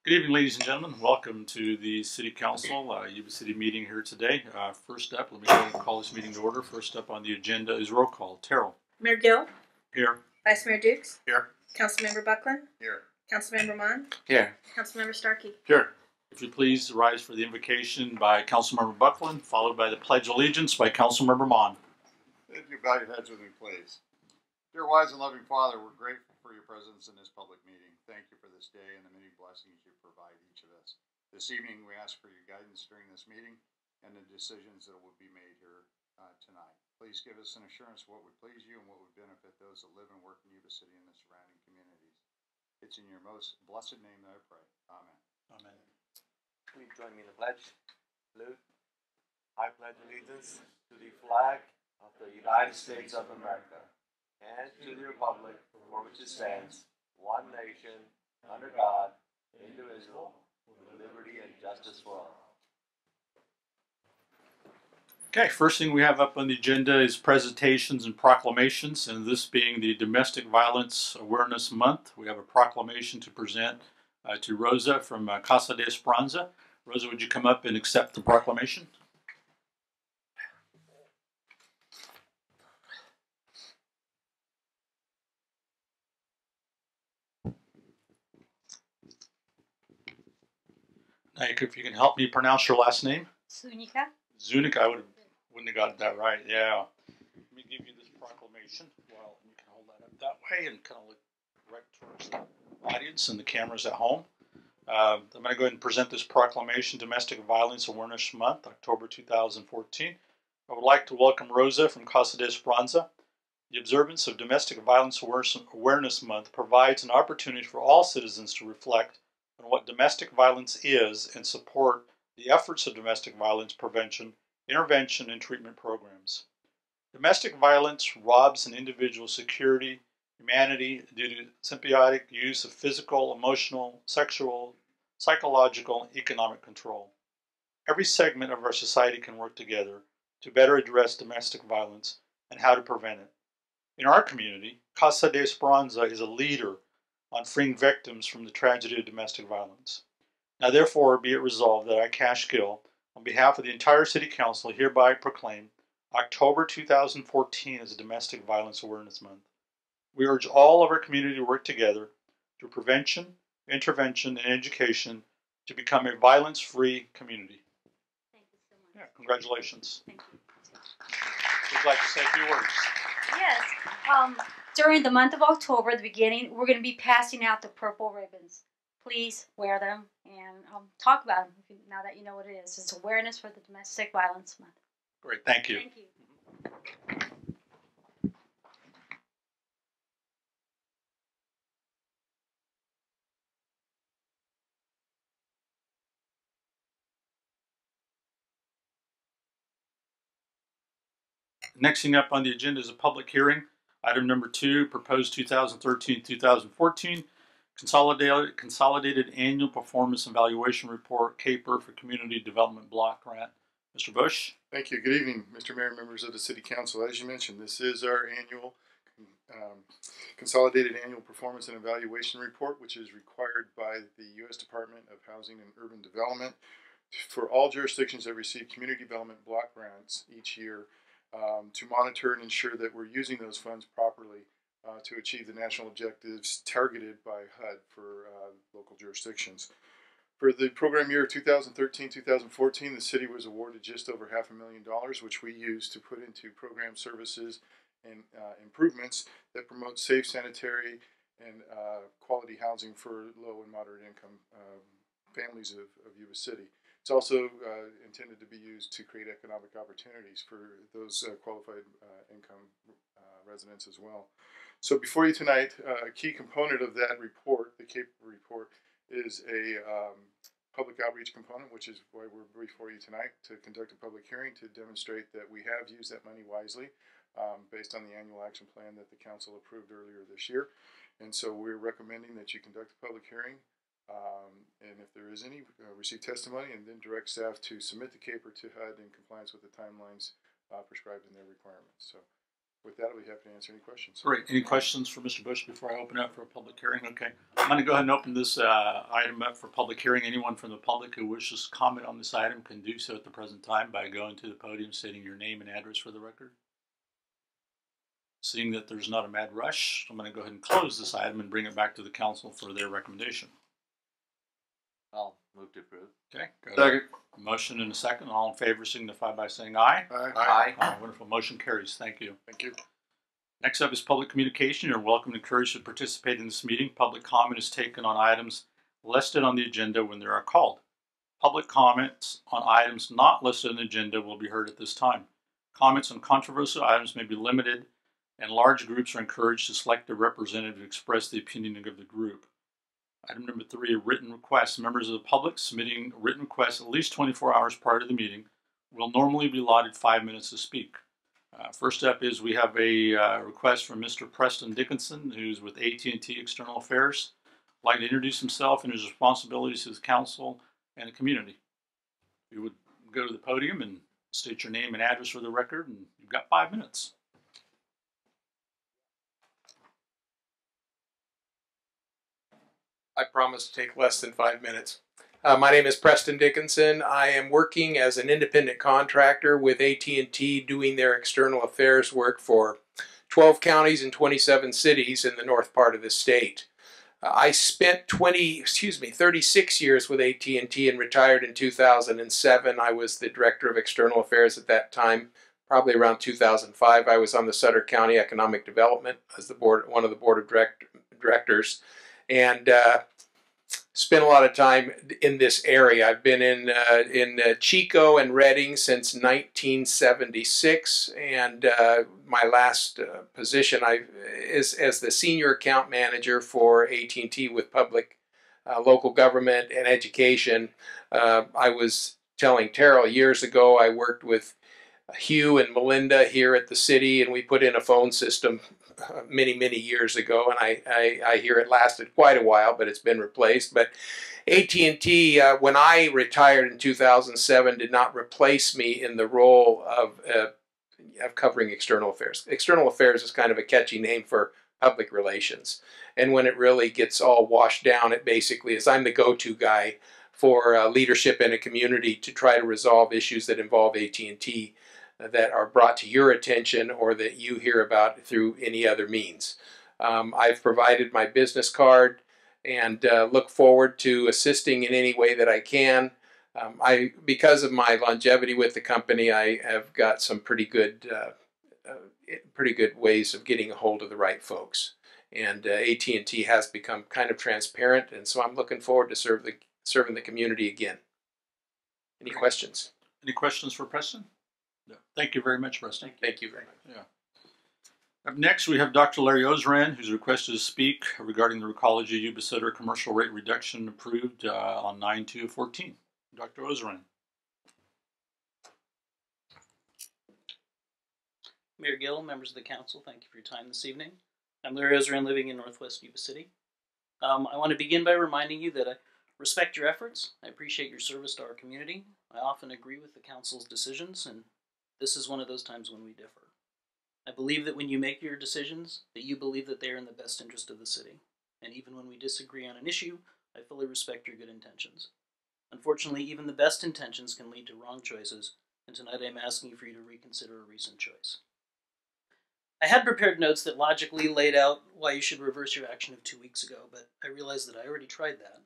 Good evening, ladies and gentlemen. Welcome to the City Council Yuba City meeting here today. First up, let me go ahead and call this meeting to order. First up on the agenda is roll call. Terrell. Mayor Gill. Here. Vice Mayor Dukes. Here. Councilmember Buckland. Here. Councilmember Mon. Here. Councilmember Starkey. Here. If you please rise for the invocation by Councilmember Buckland, followed by the Pledge of Allegiance by Councilmember Mon. If you bow your heads with me, please. Dear wise and loving Father, we're grateful for your presence in this public meeting. Thank you for this day and the many blessings you provide each of us. This evening, we ask for your guidance during this meeting and the decisions that will be made here tonight. Please give us an assurance of what would please you and what would benefit those that live and work in Yuba City and the surrounding communities. It's in your most blessed name that I pray. Amen. Amen. Please join me in the pledge. Salute. I pledge allegiance to the flag of the United States of America and to the republic for which it stands, one nation, under God, indivisible, with liberty and justice for all. Okay, first thing we have up on the agenda is presentations and proclamations, and this being the Domestic Violence Awareness Month, we have a proclamation to present to Rosa from Casa de Esperanza. Rosa, would you come up and accept the proclamation? Now, if you can help me pronounce your last name. Sunica. Zuniga, I wouldn't have got that right. Yeah. Let me give you this proclamation. Well, you can hold that up that way and kind of look right towards the audience and the cameras at home. I'm going to go ahead and present this proclamation, Domestic Violence Awareness Month, October 2014. I would like to welcome Rosa from Casa de Esperanza. The observance of Domestic Violence Awareness Month provides an opportunity for all citizens to reflect on what domestic violence is and support the efforts of domestic violence prevention, intervention, and treatment programs. Domestic violence robs an individual's security, humanity due to symbiotic use of physical, emotional, sexual, psychological, and economic control. Every segment of our society can work together to better address domestic violence and how to prevent it. In our community, Casa de Esperanza is a leader on freeing victims from the tragedy of domestic violence. Now therefore be it resolved that I, Cash Gill, on behalf of the entire City Council, hereby proclaim October 2014 as a Domestic Violence Awareness Month. We urge all of our community to work together through prevention, intervention, and education to become a violence-free community. Thank you so much. Yeah, congratulations. Thank you. Would you like to say a few words? Yes. During the month of October, the beginning, we're going to be passing out the purple ribbons. Please wear them and talk about them now that you know what it is. It's awareness for the Domestic Violence Month. Great, thank you. Thank you. Next thing up on the agenda is a public hearing. Item number 2, proposed 2013-2014 consolidated annual performance evaluation report, CAPER, for Community Development Block Grant. Mr. Bush. Thank you. Good evening, Mr. Mayor and members of the City Council. As you mentioned, this is our annual consolidated annual performance and evaluation report, which is required by the U.S. Department of Housing and Urban Development for all jurisdictions that receive community development block grants each year to monitor and ensure that we're using those funds properly to achieve the national objectives targeted by HUD for local jurisdictions. For the program year of 2013-2014, the city was awarded just over $500,000, which we used to put into program services and improvements that promote safe, sanitary, and quality housing for low and moderate income families of Yuba City. It's also intended to be used to create economic opportunities for those qualified income residents as well. So before you tonight, a key component of that report, the CAPE report, is a public outreach component, which is why we're before you tonight to conduct a public hearing to demonstrate that we have used that money wisely based on the annual action plan that the council approved earlier this year. And so we're recommending that you conduct a public hearing and if there is any, receive testimony and then direct staff to submit the CAPER to HUD in compliance with the timelines prescribed in their requirements. So With that, I'll be happy to answer any questions. Great. Any questions for Mr. Bush before I open up for a public hearing? Okay. I'm going to go ahead and open this item up for public hearing. Anyone from the public who wishes to comment on this item can do so at the present time by going to the podium, stating your name and address for the record. Seeing that there's not a mad rush, I'm going to go ahead and close this item and bring it back to the council for their recommendation. I'll move to approve. Okay. Second. Motion and a second. All in favor signify by saying aye. Aye. Wonderful. Motion carries. Thank you. Thank you. Next up is public communication. You're welcome and encouraged to participate in this meeting. Public comment is taken on items listed on the agenda when they are called. Public comments on items not listed on the agenda will be heard at this time. Comments on controversial items may be limited, and large groups are encouraged to select a representative to express the opinion of the group. Item number 3, a written request. Members of the public submitting written requests at least 24 hours prior to the meeting will normally be allotted 5 minutes to speak. First up is we have a request from Mr. Preston Dickinson, who's with AT&T External Affairs. I'd like to introduce himself and his responsibilities to the council and the community. You would go to the podium and state your name and address for the record, and you've got 5 minutes. I promise to take less than 5 minutes. My name is Preston Dickinson. I am working as an independent contractor with AT&T doing their external affairs work for 12 counties and 27 cities in the north part of the state. I spent 36 years with AT&T and retired in 2007. I was the director of external affairs at that time. Probably around 2005, I was on the Sutter County Economic Development as one of the board of directors. And spent a lot of time in this area. I've been in Chico and Redding since 1976, and my last position is as the senior account manager for AT&T with public, local government, and education. I was telling Terrell years ago, I worked with Hugh and Melinda here at the city, and we put in a phone system many years ago, and I hear it lasted quite a while, but it's been replaced. But AT&T, when I retired in 2007, did not replace me in the role of covering external affairs. External affairs is kind of a catchy name for public relations, and when it really gets all washed down, it basically is I'm the go-to guy for leadership in a community to try to resolve issues that involve AT&T that are brought to your attention or that you hear about through any other means. I've provided my business card and look forward to assisting in any way that I can. Because of my longevity with the company, I have got some pretty good ways of getting a hold of the right folks. And AT&T has become kind of transparent, and so I'm looking forward to serving the community again. Any questions? Any questions for Preston? No. Thank you very much, Preston. Thank you very much. Yeah. Up next, we have Dr. Larry Ozran, who's requested to speak regarding the Recology Yuba Sutter commercial rate reduction approved on 9/2/14. Dr. Ozran. Mayor Gill, members of the council, thank you for your time this evening. I'm Larry Ozran, living in Northwest Yuba City. I want to begin by reminding you that I respect your efforts. I appreciate your service to our community. I often agree with the council's decisions, and this is one of those times when we differ. I believe that when you make your decisions, that you believe that they are in the best interest of the city. And even when we disagree on an issue, I fully respect your good intentions. Unfortunately, even the best intentions can lead to wrong choices, and tonight I'm asking for you to reconsider a recent choice. I had prepared notes that logically laid out why you should reverse your action of 2 weeks ago, but I realized that I already tried that.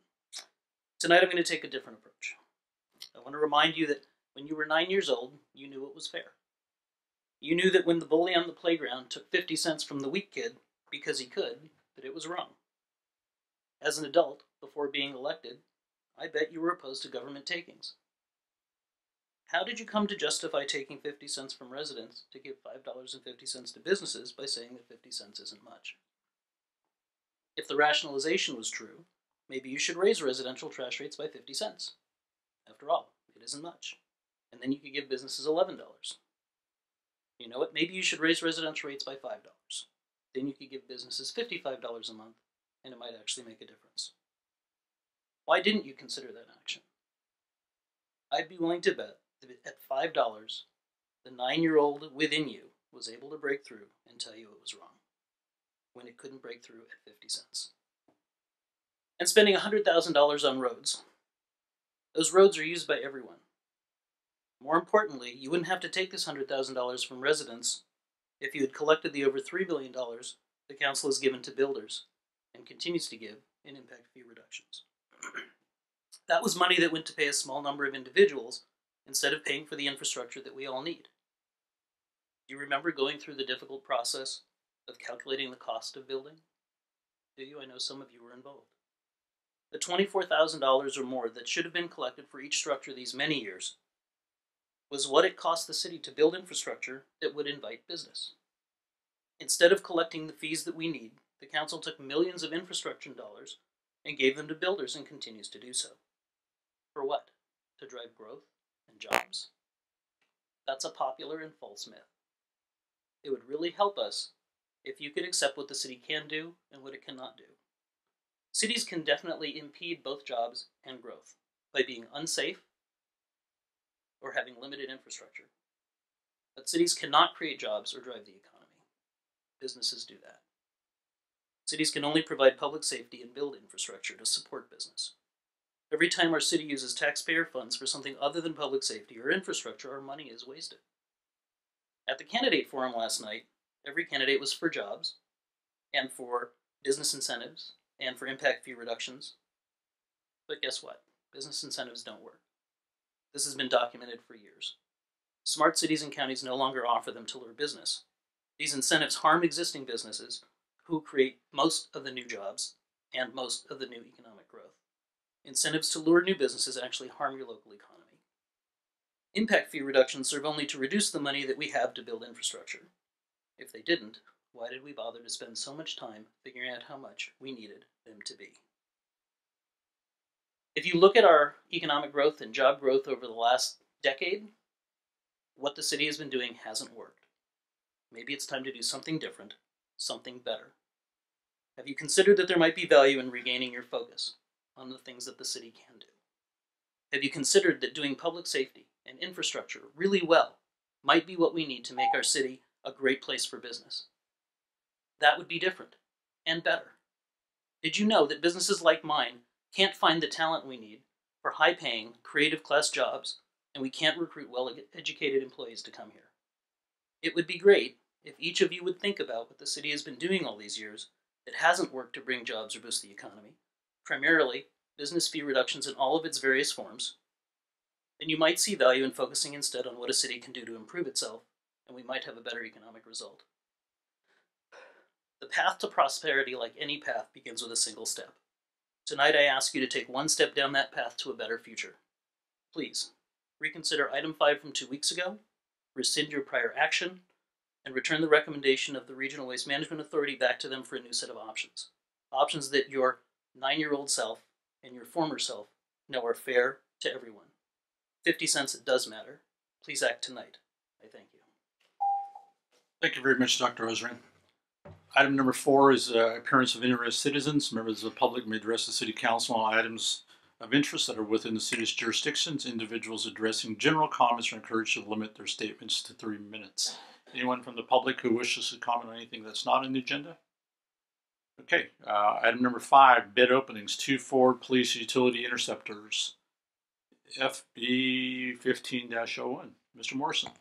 Tonight I'm going to take a different approach. I want to remind you that when you were 9 years old, you knew what was fair. You knew that when the bully on the playground took 50 cents from the weak kid because he could, that it was wrong. As an adult, before being elected, I bet you were opposed to government takings. How did you come to justify taking 50 cents from residents to give $5.50 to businesses by saying that 50 cents isn't much? If the rationalization was true, maybe you should raise residential trash rates by 50 cents. After all, it isn't much. And then you could give businesses $11. You know what? Maybe you should raise residential rates by $5. Then you could give businesses $55 a month, and it might actually make a difference. Why didn't you consider that action? I'd be willing to bet that at $5, the 9-year-old within you was able to break through and tell you it was wrong, when it couldn't break through at 50 cents. And spending $100,000 on roads. Those roads are used by everyone. More importantly, you wouldn't have to take this $100,000 from residents if you had collected the over $3 billion the council has given to builders and continues to give in impact fee reductions. That was money that went to pay a small number of individuals instead of paying for the infrastructure that we all need. Do you remember going through the difficult process of calculating the cost of building? Do you? I know some of you were involved. The $24,000 or more that should have been collected for each structure these many years was what it cost the city to build infrastructure that would invite business. Instead of collecting the fees that we need, the council took millions of infrastructure dollars and gave them to builders and continues to do so. For what? To drive growth and jobs? That's a popular and false myth. It would really help us if you could accept what the city can do and what it cannot do. Cities can definitely impede both jobs and growth by being unsafe or having limited infrastructure. But cities cannot create jobs or drive the economy. Businesses do that. Cities can only provide public safety and build infrastructure to support business. Every time our city uses taxpayer funds for something other than public safety or infrastructure, our money is wasted. At the candidate forum last night, every candidate was for jobs and for business incentives and for impact fee reductions. But guess what? Business incentives don't work. This has been documented for years. Smart cities and counties no longer offer them to lure business. These incentives harm existing businesses who create most of the new jobs and most of the new economic growth. Incentives to lure new businesses actually harm your local economy. Impact fee reductions serve only to reduce the money that we have to build infrastructure. If they didn't, why did we bother to spend so much time figuring out how much we needed them to be? If you look at our economic growth and job growth over the last decade, what the city has been doing hasn't worked. Maybe it's time to do something different, something better. Have you considered that there might be value in regaining your focus on the things that the city can do? Have you considered that doing public safety and infrastructure really well might be what we need to make our city a great place for business? That would be different and better. Did you know that businesses like mine can't find the talent we need for high-paying, creative-class jobs, and we can't recruit well-educated employees to come here? It would be great if each of you would think about what the city has been doing all these years that hasn't worked to bring jobs or boost the economy, primarily business fee reductions in all of its various forms. Then you might see value in focusing instead on what a city can do to improve itself, and we might have a better economic result. The path to prosperity, like any path, begins with a single step. Tonight I ask you to take one step down that path to a better future. Please, reconsider item 5 from 2 weeks ago, rescind your prior action, and return the recommendation of the Regional Waste Management Authority back to them for a new set of options. Options that your 9-year-old self and your former self know are fair to everyone. 50 cents, it does matter. Please act tonight. I thank you. Thank you very much, Dr. Osring. Item number 4 is appearance of interested citizens. Members of the public may address the City Council on items of interest that are within the city's jurisdictions. Individuals addressing general comments are encouraged to limit their statements to 3 minutes. Anyone from the public who wishes to comment on anything that's not on the agenda? Okay, item number 5, bid openings, 2 Ford Police Utility Interceptors, FB 15-01. Mr. Morrison.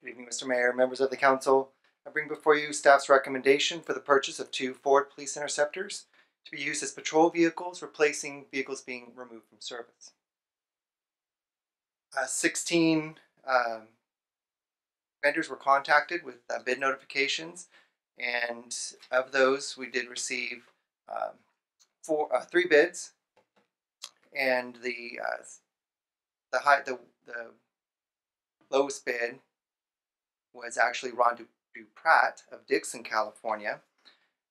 Good evening, Mr. Mayor, members of the council. I bring before you staff's recommendation for the purchase of 2 Ford Police Interceptors to be used as patrol vehicles, replacing vehicles being removed from service. 16 vendors were contacted with bid notifications, and of those we did receive 3 bids, and the lowest bid was actually Ron Duprat of Dixon, California.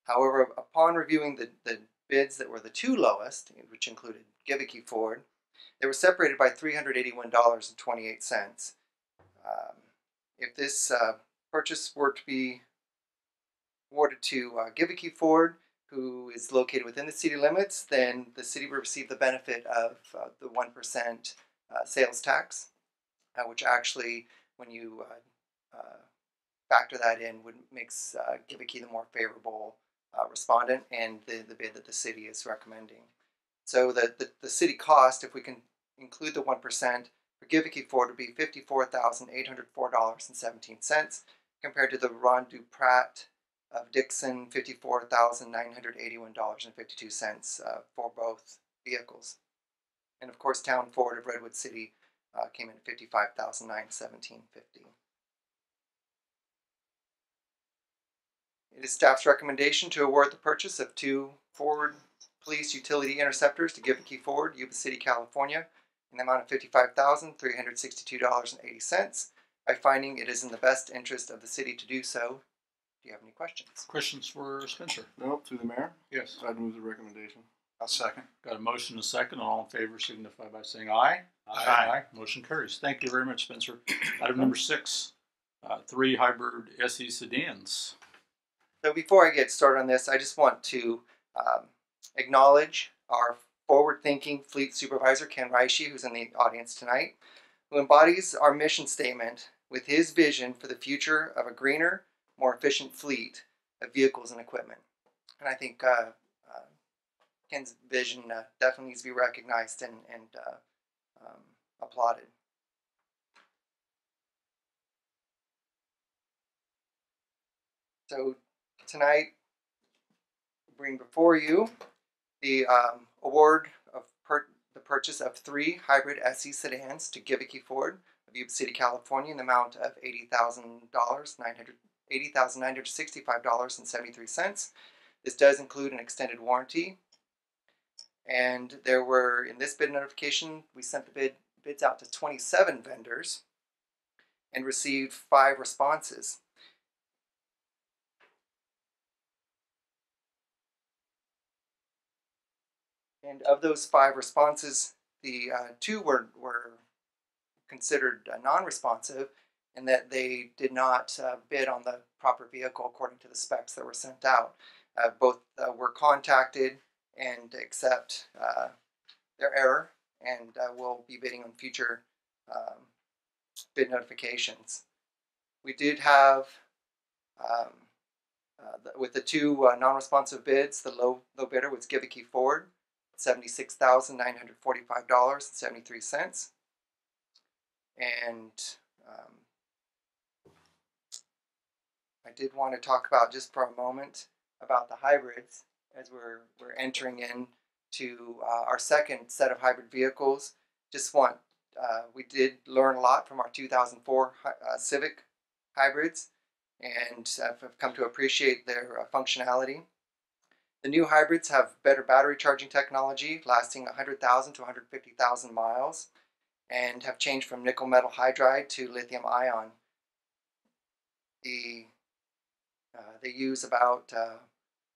However, upon reviewing the bids that were the 2 lowest, which included Civic Ford, they were separated by $381.28. If this purchase were to be awarded to Civic Ford, who is located within the city limits, then the city will receive the benefit of the 1% sales tax, which actually, when you factor that in, makes Giviki the more favorable respondent and the bid that the city is recommending. So the city cost, if we can include the 1%, for Giviki Ford would be $54,804.17, compared to the Ron Duprat of Dixon, $54,981.52 for both vehicles. And of course, Town Ford of Redwood City came in at $55,917.50. It is staff's recommendation to award the purchase of 2 Ford Police Utility Interceptors to Giviki Ford, Yuba City, California, in the amount of $55,362.80, by finding it is in the best interest of the city to do so. Do you have any questions? Questions for Spencer? Nope, through the mayor. Yes. I'd move the recommendation. I'll second. Got a motion and a second. All in favor signify by saying aye. Aye. Motion carries. Thank you very much, Spencer. Item number 6, 3 hybrid SE sedans. So before I get started on this, I just want to acknowledge our forward-thinking fleet supervisor, Ken Reishi, who's in the audience tonight, who embodies our mission statement with his vision for the future of a greener, more efficient fleet of vehicles and equipment. And I think Ken's vision definitely needs to be recognized and applauded. So tonight, bring before you the award of the purchase of 3 hybrid SE sedans to Giviki Ford of Yuba City, California, in the amount of $80,965.73. This does include an extended warranty. And there were, in this bid notification, we sent the bids out to 27 vendors and received 5 responses. And of those 5 responses, the 2 were considered non-responsive in that they did not bid on the proper vehicle according to the specs that were sent out. Both were contacted and accept their error, and will be bidding on future bid notifications. We did have, with the 2 non-responsive bids, the low bidder was Giviki Ford, $76,945.73. And I did want to talk about just for a moment about the hybrids as we're entering into our second set of hybrid vehicles. We did learn a lot from our 2004 Civic hybrids, and have come to appreciate their functionality. The new hybrids have better battery charging technology, lasting 100,000 to 150,000 miles, and have changed from nickel metal hydride to lithium ion. They use about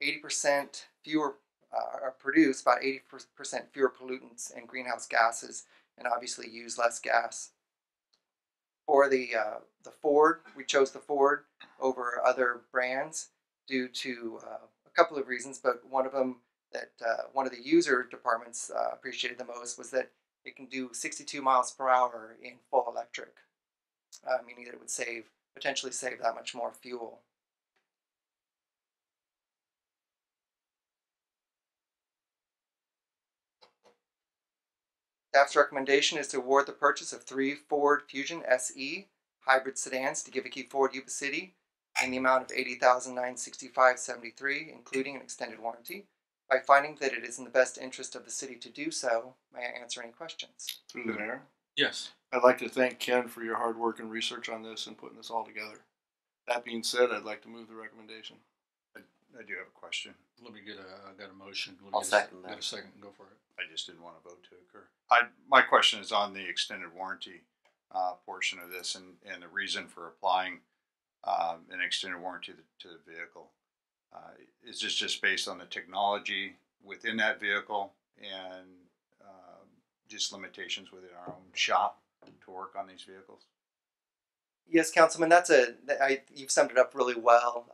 80% fewer, or produce about 80% fewer pollutants and greenhouse gases, and obviously use less gas. For the Ford, we chose the Ford over other brands due to a couple of reasons, but one of them that one of the user departments appreciated the most was that it can do 62 miles per hour in full electric, meaning that it would potentially save that much more fuel. Staff's recommendation is to award the purchase of 3 Ford Fusion SE hybrid sedans to Giviki Ford, Yuba City, in the amount of $80,965.73, including an extended warranty, by finding that it is in the best interest of the city to do so. May I answer any questions? Through the mayor. Yes. I'd like to thank Ken for your hard work and research on this and putting this all together. That being said, I'd like to move the recommendation. I do have a question. Let me get I got a motion. I'll second that. Get a second. Go for it. I just didn't want a vote to occur. My question is on the extended warranty portion of this, and the reason for applying an extended warranty to the vehicle. Is this just based on the technology within that vehicle and just limitations within our own shop to work on these vehicles? Yes, Councilman, you've summed it up really well.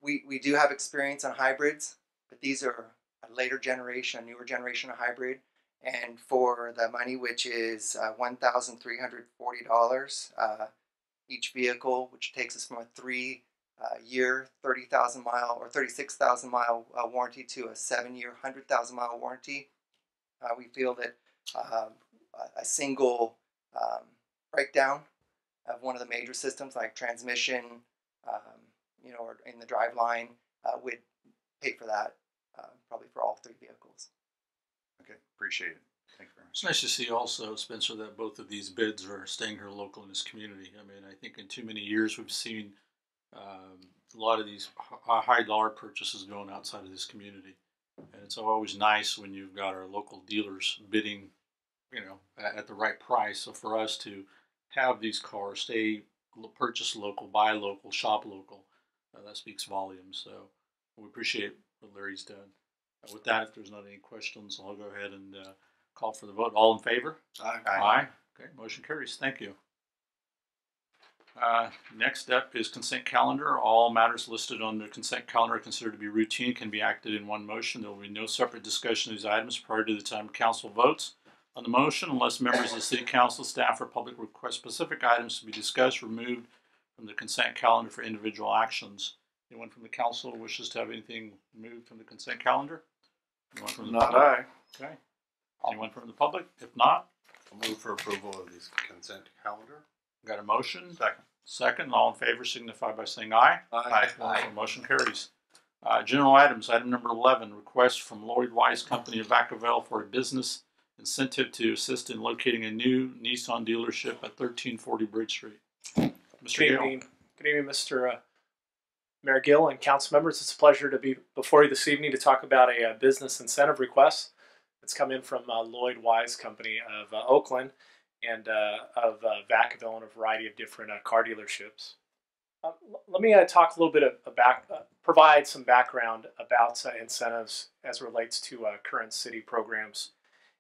We do have experience on hybrids. but these are a later generation, a newer generation of hybrid. And for the money, which is $1,340 each vehicle, which takes us from a 3-year, 30,000 mile or 36,000 mile warranty to a 7-year, 100,000 mile warranty. We feel that a single breakdown of one of the major systems like transmission, or in the drive line would pay for that, probably for all 3 vehicles. Okay, appreciate it. Thank you very much. It's nice to see also, Spencer, that both of these bids are staying here local in this community. I mean, I think in too many years we've seen a lot of these high dollar purchases going outside of this community. And it's always nice when you've got our local dealers bidding, at the right price. So for us to have these cars stay purchase local, buy local, shop local, that speaks volumes. So we appreciate what Larry's done. With that, if there's not any questions, I'll go ahead and call for the vote. All in favor? Aye. Aye. Okay, motion carries. Thank you. Next up is consent calendar. All matters listed on the consent calendar are considered to be routine, can be acted in one motion. There will be no separate discussion of these items prior to the time council votes on the motion, unless members of the city council, staff, or public request specific items to be discussed, removed from the consent calendar for individual actions. Anyone from the council wishes to have anything moved from the consent calendar? Anyone from the Not public? I. Okay. Anyone from the public? If not, I'll move for approval of this consent calendar. got a motion? Second. Second. All in favor signify by saying aye. Aye. Motion carries. General items. Item number 11, request from Lloyd Wise Company of Vacaville for a business incentive to assist in locating a new Nissan dealership at 1340 Bridge Street. Mr. Good Gale. evening. Good evening, Mr. Mayor Gill and council members. It's a pleasure to be before you this evening to talk about a business incentive request that's come in from Lloyd Wise Company of Oakland and of Vacaville and a variety of different car dealerships. Let me talk a little bit about, provide some background about incentives as it relates to current city programs.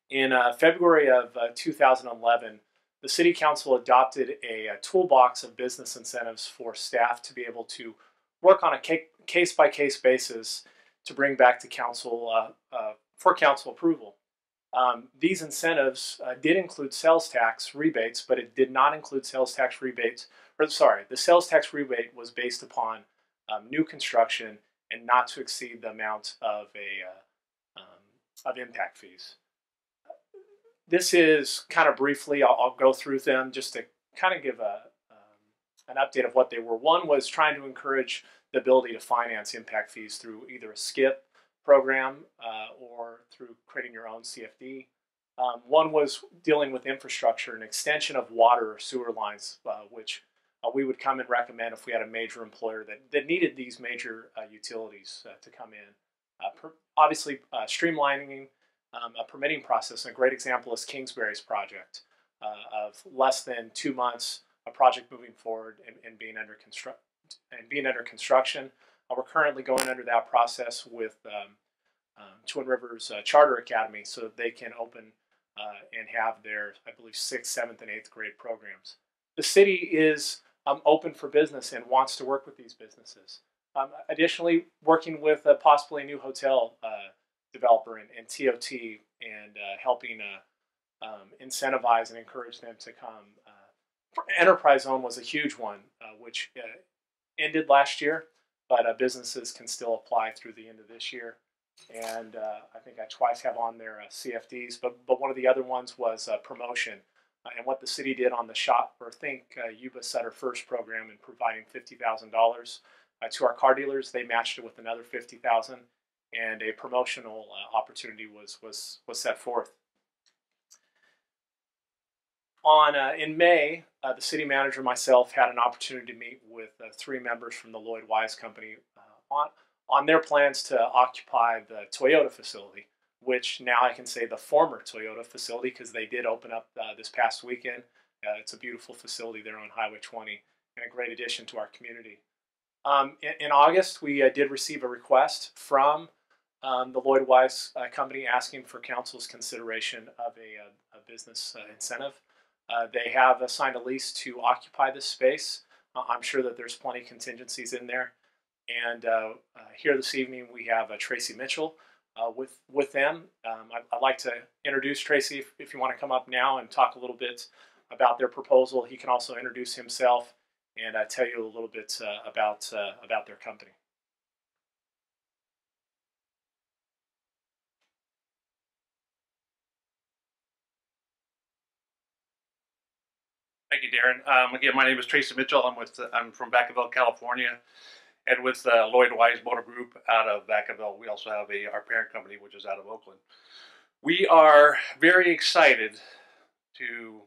In February of 2011, the City Council adopted a toolbox of business incentives for staff to be able to work on a case-by-case basis to bring back to council for council approval. These incentives did include sales tax rebates, but it did not include sales tax rebates. The sales tax rebate was based upon new construction and not to exceed the amount of impact fees. This is kind of briefly, I'll go through them just to kind of give an update of what they were. One was trying to encourage the ability to finance impact fees through either a SKIP program or through creating your own CFD. One was dealing with infrastructure, an extension of water or sewer lines, which we would come and recommend if we had a major employer that needed these major utilities to come in. Obviously, streamlining a permitting process. And a great example is Kingsbury's project of less than 2 months, a project moving forward and being under construction. We're currently going under that process with Twin Rivers Charter Academy so that they can open and have their, I believe, 6th, 7th, and 8th grade programs. The city is open for business and wants to work with these businesses. Additionally, working with possibly a new hotel developer and TOT and helping incentivize and encourage them to come. Enterprise Zone was a huge one, which ended last year, but businesses can still apply through the end of this year. And I think I twice have on their CFDs, but one of the other ones was promotion. And what the city did on the shop, or think Yuba set her first program in providing $50,000 to our car dealers. They matched it with another $50,000, and a promotional opportunity was set forth. In May, the city manager and myself had an opportunity to meet with 3 members from the Lloyd Wise Company on their plans to occupy the Toyota facility, which now I can say the former Toyota facility because they did open up this past weekend. It's a beautiful facility there on Highway 20 and a great addition to our community. In August, we did receive a request from the Lloyd Wise Company asking for council's consideration of a business incentive. They have signed a lease to occupy this space. I'm sure that there's plenty of contingencies in there. And here this evening we have Tracy Mitchell with them. I'd like to introduce Tracy if you want to come up now and talk a little bit about their proposal. He can also introduce himself and tell you a little bit about their company. Thank you, Darren. Again, my name is Tracy Mitchell. I'm from Vacaville, California, and with Lloyd Wise Motor Group out of Vacaville. We also have our parent company, which is out of Oakland. We are very excited to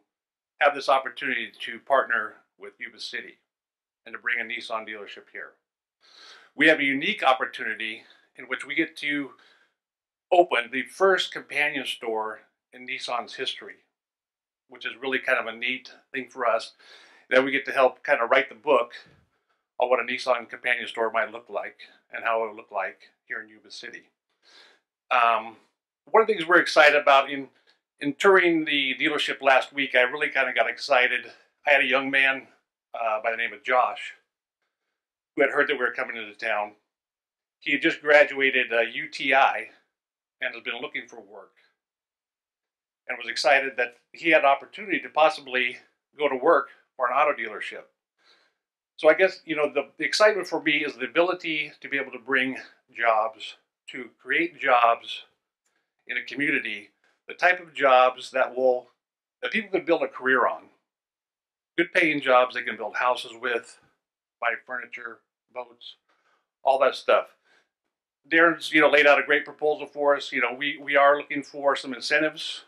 have this opportunity to partner with Yuba City and to bring a Nissan dealership here. We have a unique opportunity in which we get to open the first companion store in Nissan's history, which is really kind of a neat thing for us, that we get to help kind of write the book on what a Nissan companion store might look like and how it would look like here in Yuba City. One of the things we're excited about in touring the dealership last week, I really kind of got excited. I had a young man by the name of Josh who had heard that we were coming into town. He had just graduated UTI and has been looking for work, and was excited that he had an opportunity to possibly go to work for an auto dealership. So I guess, you know, the excitement for me is the ability to be able to bring jobs, to create jobs in a community, the type of jobs that people can build a career on. Good paying jobs they can build houses with, buy furniture, boats, all that stuff. Darren's, you know, laid out a great proposal for us. You know, we are looking for some incentives.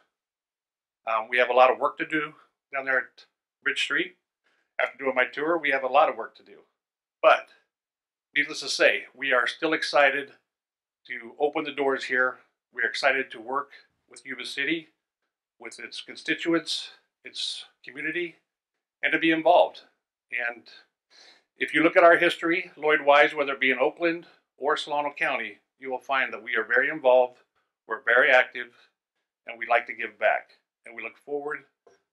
We have a lot of work to do down there at Bridge Street. After doing my tour, we have a lot of work to do. But needless to say, we are still excited to open the doors here. We are excited to work with Yuba City, with its constituents, its community, and to be involved. And if you look at our history, Lloyd Wise, whether it be in Oakland or Solano County, you will find that we are very involved, we're very active, and we like to give back. And we look forward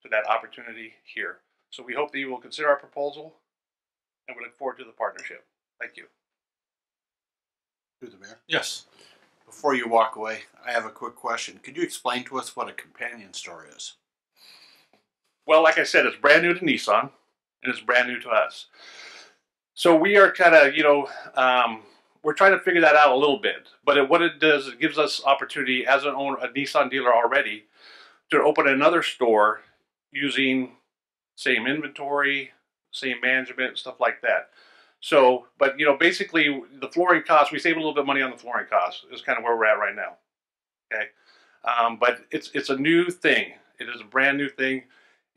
to that opportunity here. So we hope that you will consider our proposal, and we look forward to the partnership. Thank you. To the mayor. Yes. Before you walk away, I have a quick question. Could you explain to us what a companion store is? Well, like I said, it's brand new to Nissan, and it's brand new to us. So we are kind of, you know, we're trying to figure that out a little bit. But what it does, it gives us opportunity as an owner, a Nissan dealer already, to open another store using same inventory, same management, stuff like that. So, but you know, basically the flooring costs, we save a little bit of money on the flooring costs, is kind of where we're at right now. Okay. But it's a new thing. It is a brand new thing.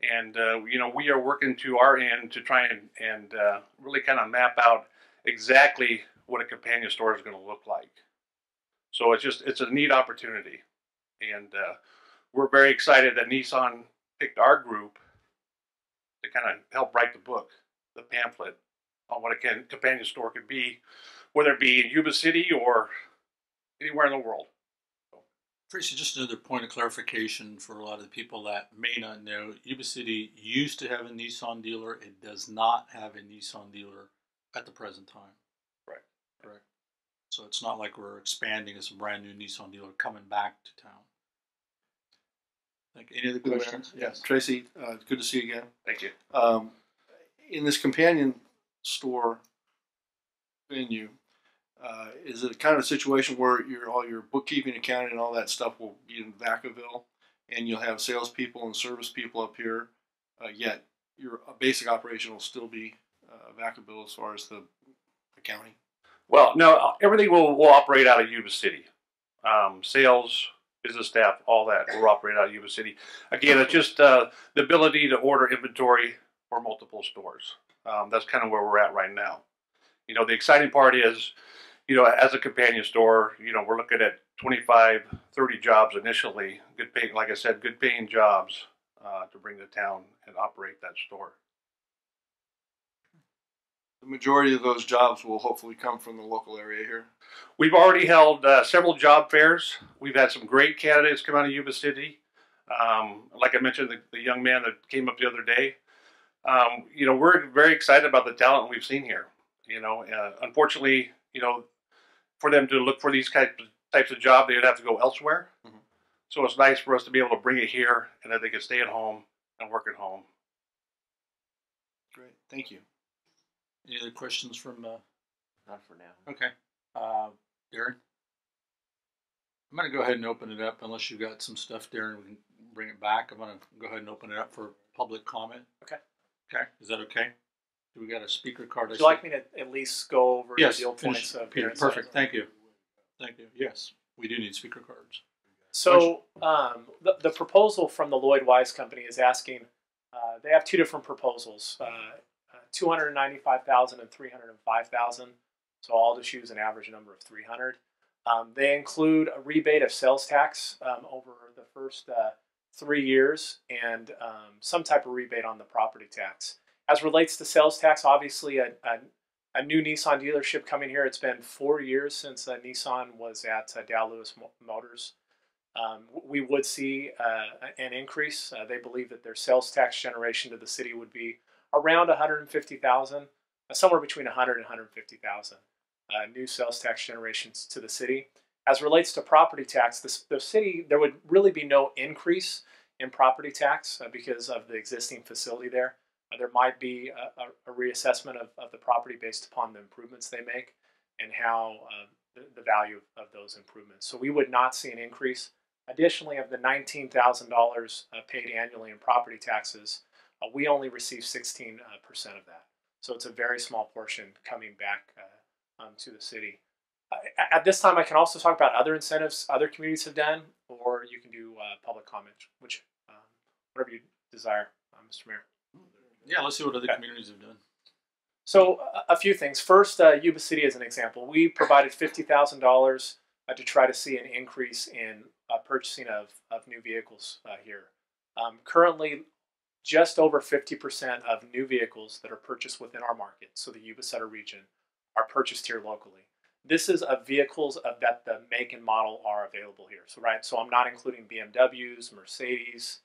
And, you know, we are working to our end to try and really kind of map out exactly what a companion store is going to look like. So it's a neat opportunity. And we're very excited that Nissan picked our group to kind of help write the book, the pamphlet, on what a companion store could be, whether it be in Yuba City or anywhere in the world. Tracy, just another point of clarification for a lot of the people that may not know. Yuba City used to have a Nissan dealer. It does not have a Nissan dealer at the present time. Right. Correct. So it's not like we're expanding as a brand new Nissan dealer coming back to town. Thank you. Any other questions? Yes. Tracy, good to see you again. Thank you. In this companion store venue, is it kind of a situation where all your bookkeeping, accounting, and all that stuff will be in Vacaville, and you'll have salespeople and service people up here, yet your basic operation will still be Vacaville as far as the accounting? Well, no, everything will operate out of Yuba City. Sales, business staff, all that will operate out of Yuba City. Again, it's just the ability to order inventory for multiple stores. That's kind of where we're at right now. You know, the exciting part is, you know, as a companion store, you know, we're looking at 25, 30 jobs initially. Good paying, like I said, good paying jobs to bring to town and operate that store. The majority of those jobs will hopefully come from the local area here. We've already held several job fairs. We've had some great candidates come out of Yuba City. Like I mentioned, the young man that came up the other day. You know, we're very excited about the talent we've seen here. Unfortunately, for them to look for these types of job, they would have to go elsewhere. Mhm. So it's nice for us to be able to bring it here and that they can stay at home and work at home. Great, thank you. Any other questions from? Not for now. Okay, Darren. I'm going to go ahead and open it up unless you've got some stuff, Darren. We can bring it back. I'm going to go ahead and open it up for public comment. Okay. Okay. Is that okay? Do we got a speaker card? Would you like me to at least go over Yes. the deal points of Peter, Darren's perfect. side? Thank you. Thank you. Yes, we do need speaker cards. So the proposal from the Lloyd Wise Company is asking, they have two different proposals, 295,000 and 305,000. So I'll just use an average number of 300. They include a rebate of sales tax over the first 3 years and some type of rebate on the property tax. As relates to sales tax, obviously a new Nissan dealership coming here. It's been 4 years since Nissan was at Dow Lewis Motors. We would see an increase. They believe that their sales tax generation to the city would be around 150,000, somewhere between 100 and 150,000 new sales tax generations to the city. As relates to property tax, the city, there would really be no increase in property tax because of the existing facility there. There might be a reassessment of the property based upon the improvements they make and how the value of those improvements. So we would not see an increase. Additionally, of the $19,000 paid annually in property taxes, we only receive 16% of that. So it's a very small portion coming back to the city. At this time, I can also talk about other incentives other communities have done, or you can do public comment, which whatever you desire, Mr. Mayor. Yeah, let's see what other communities have done. So a few things. First, Yuba City as an example. We provided $50,000 to try to see an increase in purchasing of new vehicles here. Currently, just over 50% of new vehicles that are purchased within our market, so the Yuba Center region, are purchased here locally. This is of vehicles that the make and model are available here. So I'm not including BMWs, Mercedes,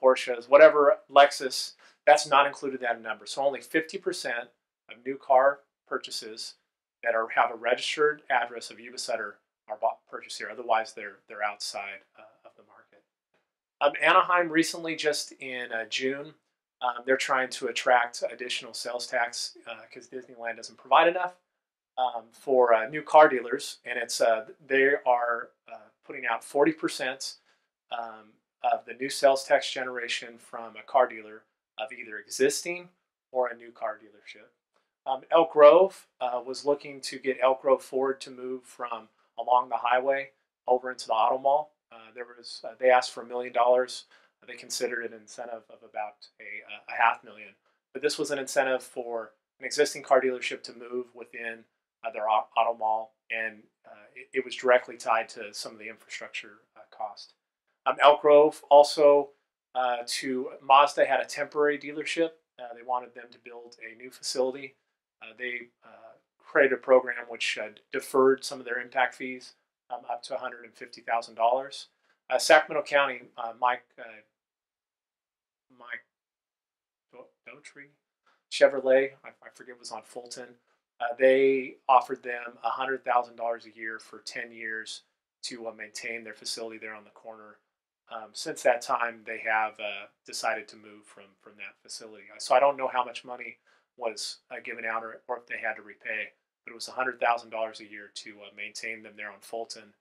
Porsches, whatever, Lexus. That's not included in that number. So only 50% of new car purchases that have a registered address of Yuba Center are purchased here. Otherwise, they're outside of the market. Anaheim recently, just in June, they're trying to attract additional sales tax because Disneyland doesn't provide enough for new car dealers, and they are putting out 40% of the new sales tax generation from a car dealer of either existing or a new car dealership. Elk Grove was looking to get Elk Grove Ford to move from along the highway over into the auto mall. They asked for $1 million. They considered an incentive of about a $500,000. But this was an incentive for an existing car dealership to move within their auto mall, and it was directly tied to some of the infrastructure cost. Elk Grove also to Mazda had a temporary dealership. They wanted them to build a new facility. They created a program which deferred some of their impact fees up to $150,000. Sacramento County, Mike Daughtry, Chevrolet, I forget, was on Fulton. They offered them $100,000 a year for 10 years to maintain their facility there on the corner. Since that time, they have decided to move from that facility. So I don't know how much money was given out or if they had to repay, but it was $100,000 a year to maintain them there on Fulton,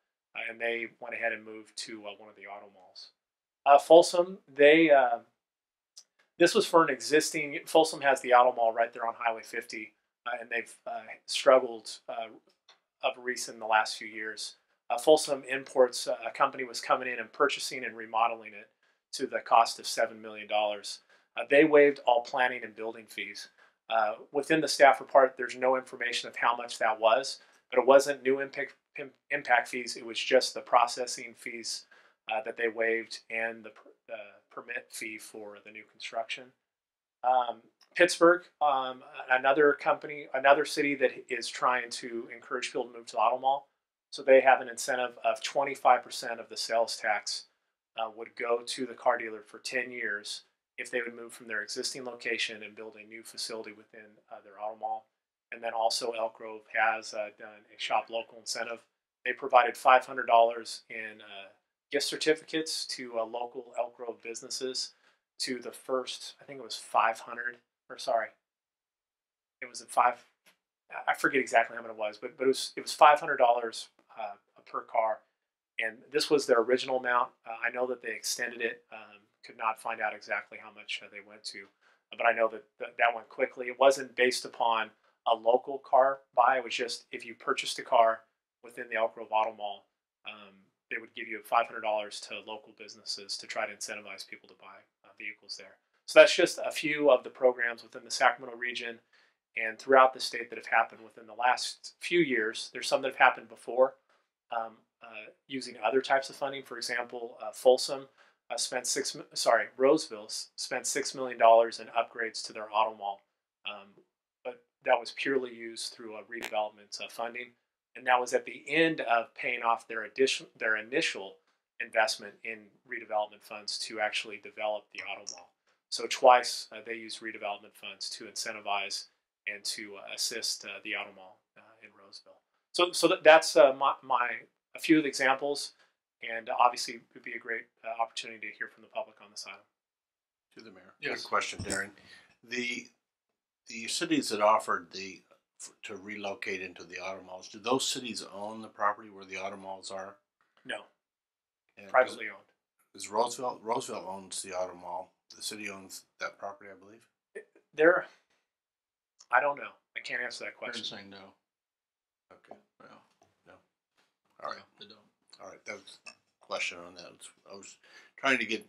and they went ahead and moved to one of the auto malls. Folsom, this was for an existing. Folsom has the auto mall right there on Highway 50, and they've struggled of recent in the last few years. Folsom Imports, a company was coming in and purchasing and remodeling it to the cost of $7 million. They waived all planning and building fees. Within the staff report, there's no information of how much that was, but it wasn't new impact fees. It was just the processing fees that they waived and the permit fee for the new construction. Pittsburgh, another city that is trying to encourage people to move to the auto mall. So they have an incentive of 25% of the sales tax would go to the car dealer for 10 years if they would move from their existing location and build a new facility within their auto mall. And then also Elk Grove has done a shop local incentive. They provided $500 in gift certificates to local Elk Grove businesses to the first, I think it was 500, or sorry, it was at five, I forget exactly how much it was, but it was $500 per car. And this was their original amount. I know that they extended it, could not find out exactly how much they went to, but I know that that went quickly. It wasn't based upon a local car buy. It was just if you purchased a car within the Elk Grove Auto Mall, they would give you $500 to local businesses to try to incentivize people to buy vehicles there. So that's just a few of the programs within the Sacramento region and throughout the state that have happened within the last few years. There's some that have happened before using other types of funding. For example, Folsom Roseville spent $6 million in upgrades to their auto mall, but that was purely used through a redevelopment funding, and that was at the end of paying off their initial investment in redevelopment funds to actually develop the auto mall. So twice they used redevelopment funds to incentivize and to assist the auto mall in Roseville. So that's a few of the examples, and obviously it would be a great opportunity to hear from the public on this item. To the mayor. Yes. Good question, Darren. The cities that offered to relocate into the auto malls, do those cities own the property where the auto malls are? No. And Privately owned. Is Roseville owns the auto mall. The city owns that property, I believe. I don't know. I can't answer that question. They're saying no. Okay. Well, No. All right. they don't. All right. That was a question on that. I was trying to get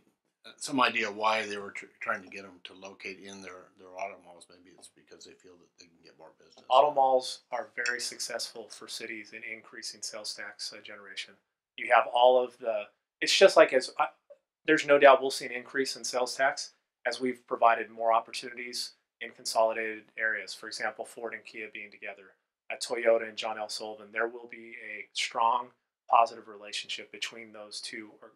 some idea why they were trying to get them to locate in their auto malls. Maybe it's because they feel that they can get more business. Auto malls are very successful for cities in increasing sales tax generation. You have all of it's just like there's no doubt we'll see an increase in sales tax as we've provided more opportunities in consolidated areas. For example, Ford and Kia being together, at Toyota and John L. Sullivan, there will be a strong positive relationship between those two, or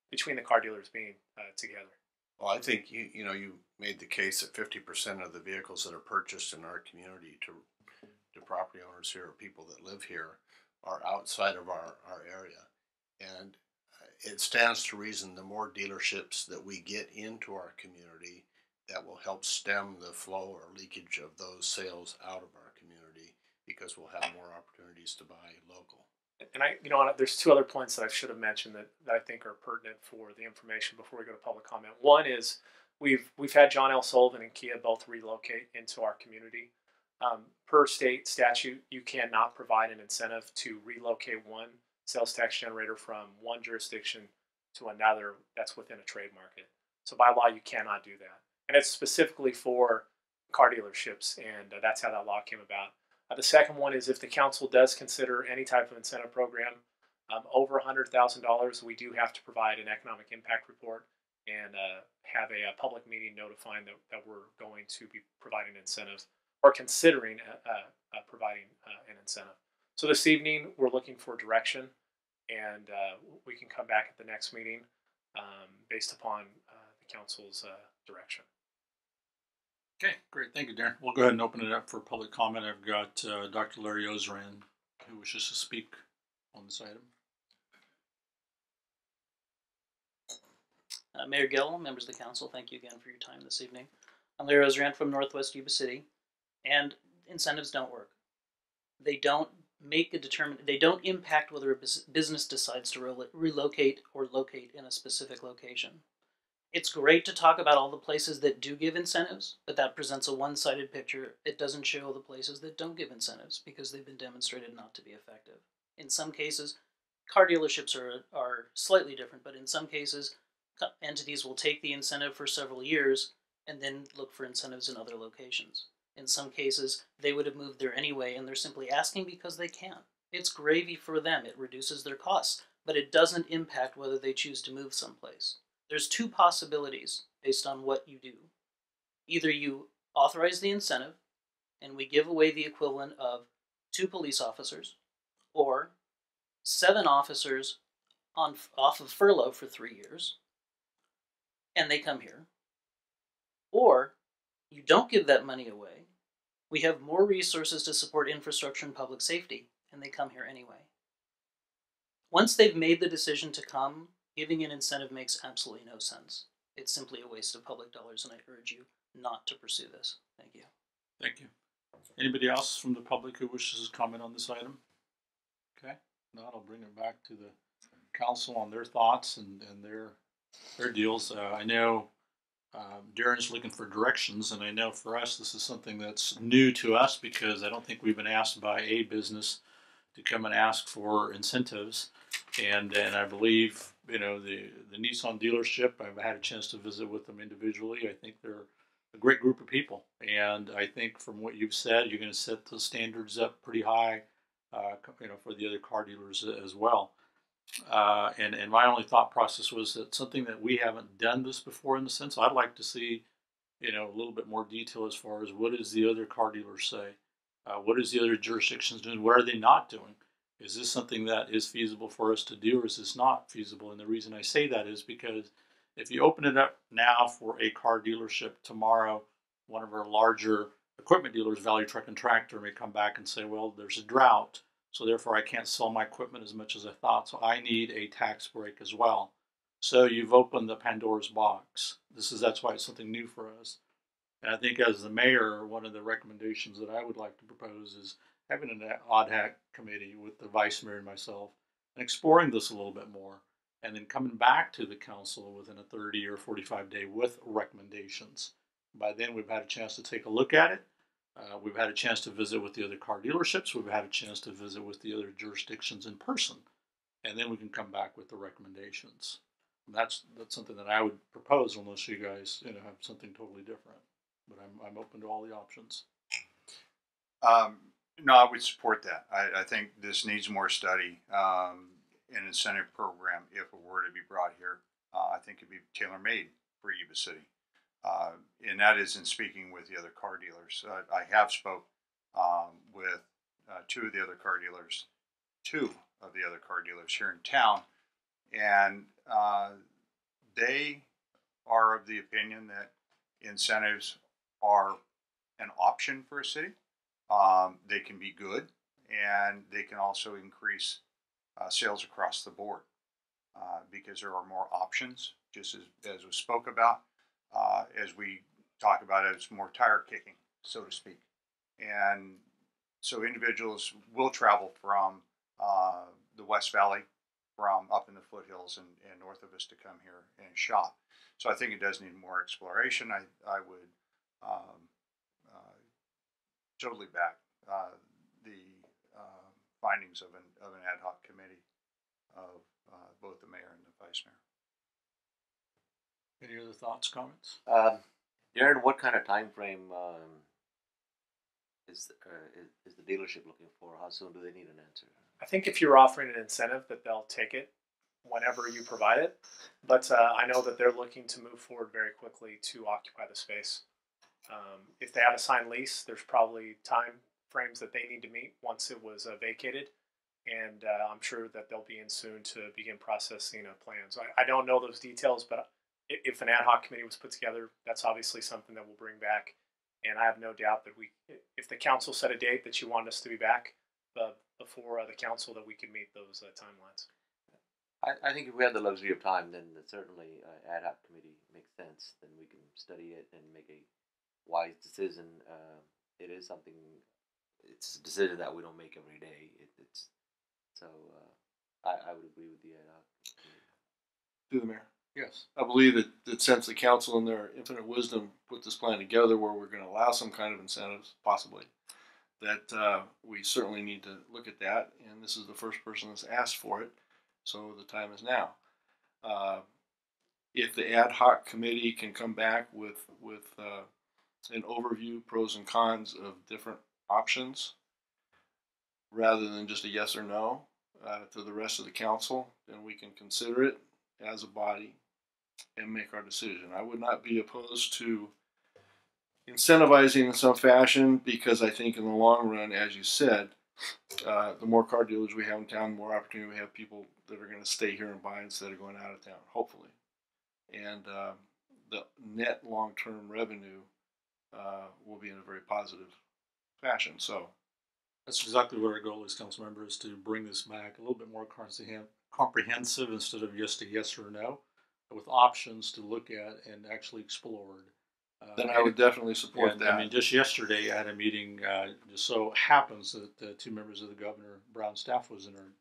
between the car dealers being together. Well, I think you made the case that 50% of the vehicles that are purchased in our community to property owners here or people that live here are outside of our area, and it stands to reason the more dealerships that we get into our community, that will help stem the flow or leakage of those sales out of our community, because we'll have more opportunities to buy local. And there's two other points that I should have mentioned that I think are pertinent for the information before we go to public comment. One is we've had John L. Sullivan and Kia both relocate into our community. Per state statute, you cannot provide an incentive to relocate one sales tax generator from one jurisdiction to another that's within a trade market. So by law, you cannot do that. And it's specifically for car dealerships, and that's how that law came about. The second one is if the council does consider any type of incentive program over $100,000, we do have to provide an economic impact report and have a public meeting notifying that we're going to be providing incentives or considering providing an incentive. So this evening we're looking for direction, and we can come back at the next meeting based upon the council's direction. Okay, great. Thank you, Darren. We'll go ahead and open it up for public comment. I've got Dr. Larry Ozran, who wishes to speak on this item. Mayor Gill, members of the council, thank you again for your time this evening. I'm Larry Ozran from Northwest Yuba City, and incentives don't work. They don't they don't impact whether a business decides to relocate or locate in a specific location. It's great to talk about all the places that do give incentives, but that presents a one-sided picture. It doesn't show the places that don't give incentives because they've been demonstrated not to be effective. In some cases, car dealerships are slightly different, but in some cases, entities will take the incentive for several years and then look for incentives in other locations. In some cases, they would have moved there anyway, and they're simply asking because they can. It's gravy for them. It reduces their costs, but it doesn't impact whether they choose to move someplace. There's two possibilities based on what you do. Either you authorize the incentive, and we give away the equivalent of 2 police officers, or 7 officers off of furlough for 3 years, and they come here. Or you don't give that money away, We have more resources to support infrastructure and public safety, and they come here anyway. Once they've made the decision to come, giving an incentive makes absolutely no sense. It's simply a waste of public dollars, and I urge you not to pursue this. Thank you. Thank you. Anybody else from the public who wishes to comment on this item? Okay, not, I'll bring it back to the council on their thoughts and their deals. I know Darren's looking for directions, and I know for us this is something that's new to us because I don't think we've been asked by a business to come and ask for incentives. And I believe, you know, the Nissan dealership, I've had a chance to visit with them individually. I think they're a great group of people. And I think from what you've said, you're going to set the standards up pretty high, you know, for the other car dealers as well. And my only thought process was that something that we haven't done this before in the sense, I'd like to see, you know, a little bit more detail as far as what does the other car dealers say? What is the other jurisdictions doing? What are they not doing? Is this something that is feasible for us to do, or is this not feasible? And the reason I say that is because if you open it up now for a car dealership tomorrow, one of our larger equipment dealers, Value Truck and Tractor, may come back and say, well, there's a drought, so therefore I can't sell my equipment as much as I thought, so I need a tax break as well. So you've opened the Pandora's box. That's why it's something new for us. And I think as the mayor, one of the recommendations that I would like to propose is having an ad hoc committee with the vice mayor and myself and exploring this a little bit more, and then coming back to the council within a 30 or 45 day with recommendations. By then we've had a chance to take a look at it. We've had a chance to visit with the other car dealerships. We've had a chance to visit with the other jurisdictions in person. And then we can come back with the recommendations. And that's something that I would propose, unless you guys, you know, have something totally different. But I'm open to all the options. No, I would support that. I think this needs more study. An incentive program, if it were to be brought here, I think it'd be tailor-made for Yuba City. And that is in speaking with the other car dealers. I have spoke with two of the other car dealers here in town, and they are of the opinion that incentives are an option for a city. They can be good, and they can also increase sales across the board because there are more options, just as we spoke about, as we talk about it, it's more tire kicking, so to speak. And so individuals will travel from the West Valley, from up in the foothills and north of us to come here and shop. So I think it does need more exploration. I would totally back the findings of an ad hoc committee of both the mayor and the vice mayor. Any other thoughts, comments? Darren, what kind of time frame is the dealership looking for? How soon do they need an answer? I think if you're offering an incentive, that they'll take it whenever you provide it. But I know that they're looking to move forward very quickly to occupy the space. If they have a signed lease, there's probably time frames that they need to meet once it was vacated. And I'm sure that they'll be in soon to begin processing plans. I don't know those details, but if an ad hoc committee was put together, that's obviously something that we'll bring back. And I have no doubt that if the council set a date that you want us to be back before the council, that we can meet those timelines. I think if we have the luxury of time, then certainly ad hoc committee makes sense. Then we can study it and make a wise decision. It is something. It's a decision that we don't make every day. I would agree with the ad hoc committee. Through the mayor. Yes. I believe that since the council in their infinite wisdom put this plan together where we're going to allow some kind of incentives, possibly, that we certainly need to look at that. And this is the first person that's asked for it, so the time is now. If the ad hoc committee can come back with an overview, pros and cons of different options, rather than just a yes or no to the rest of the council, then we can consider it as a body and make our decision. I would not be opposed to incentivizing in some fashion, because I think in the long run, as you said, the more car dealers we have in town, the more opportunity we have people that are going to stay here and buy instead of going out of town, hopefully. And the net long-term revenue will be in a very positive fashion. So That's exactly what our goal is, council member, is to bring this back a little bit more comprehensive instead of just a yes or no, with options to look at and actually explored. then I would definitely support And that. I mean, just yesterday I had a meeting. Just so happens that two members of the Governor Brown staff was in our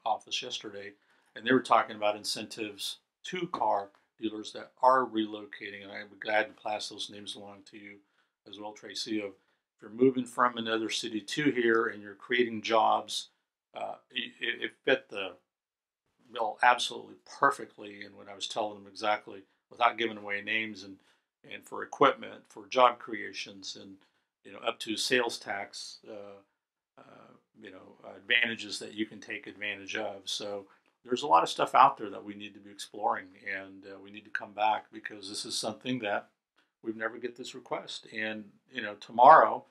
office yesterday, and they were talking about incentives to car dealers that are relocating. And I'm glad to pass those names along to you as well, Tracy. Of if you're moving from another city to here and you're creating jobs, it fit the bill absolutely perfectly. And when I was telling them exactly, without giving away names, and for equipment, for job creations, and up to sales tax, advantages that you can take advantage of. So there's a lot of stuff out there that we need to be exploring, and we need to come back because this is something that we've never get this request. And tomorrow,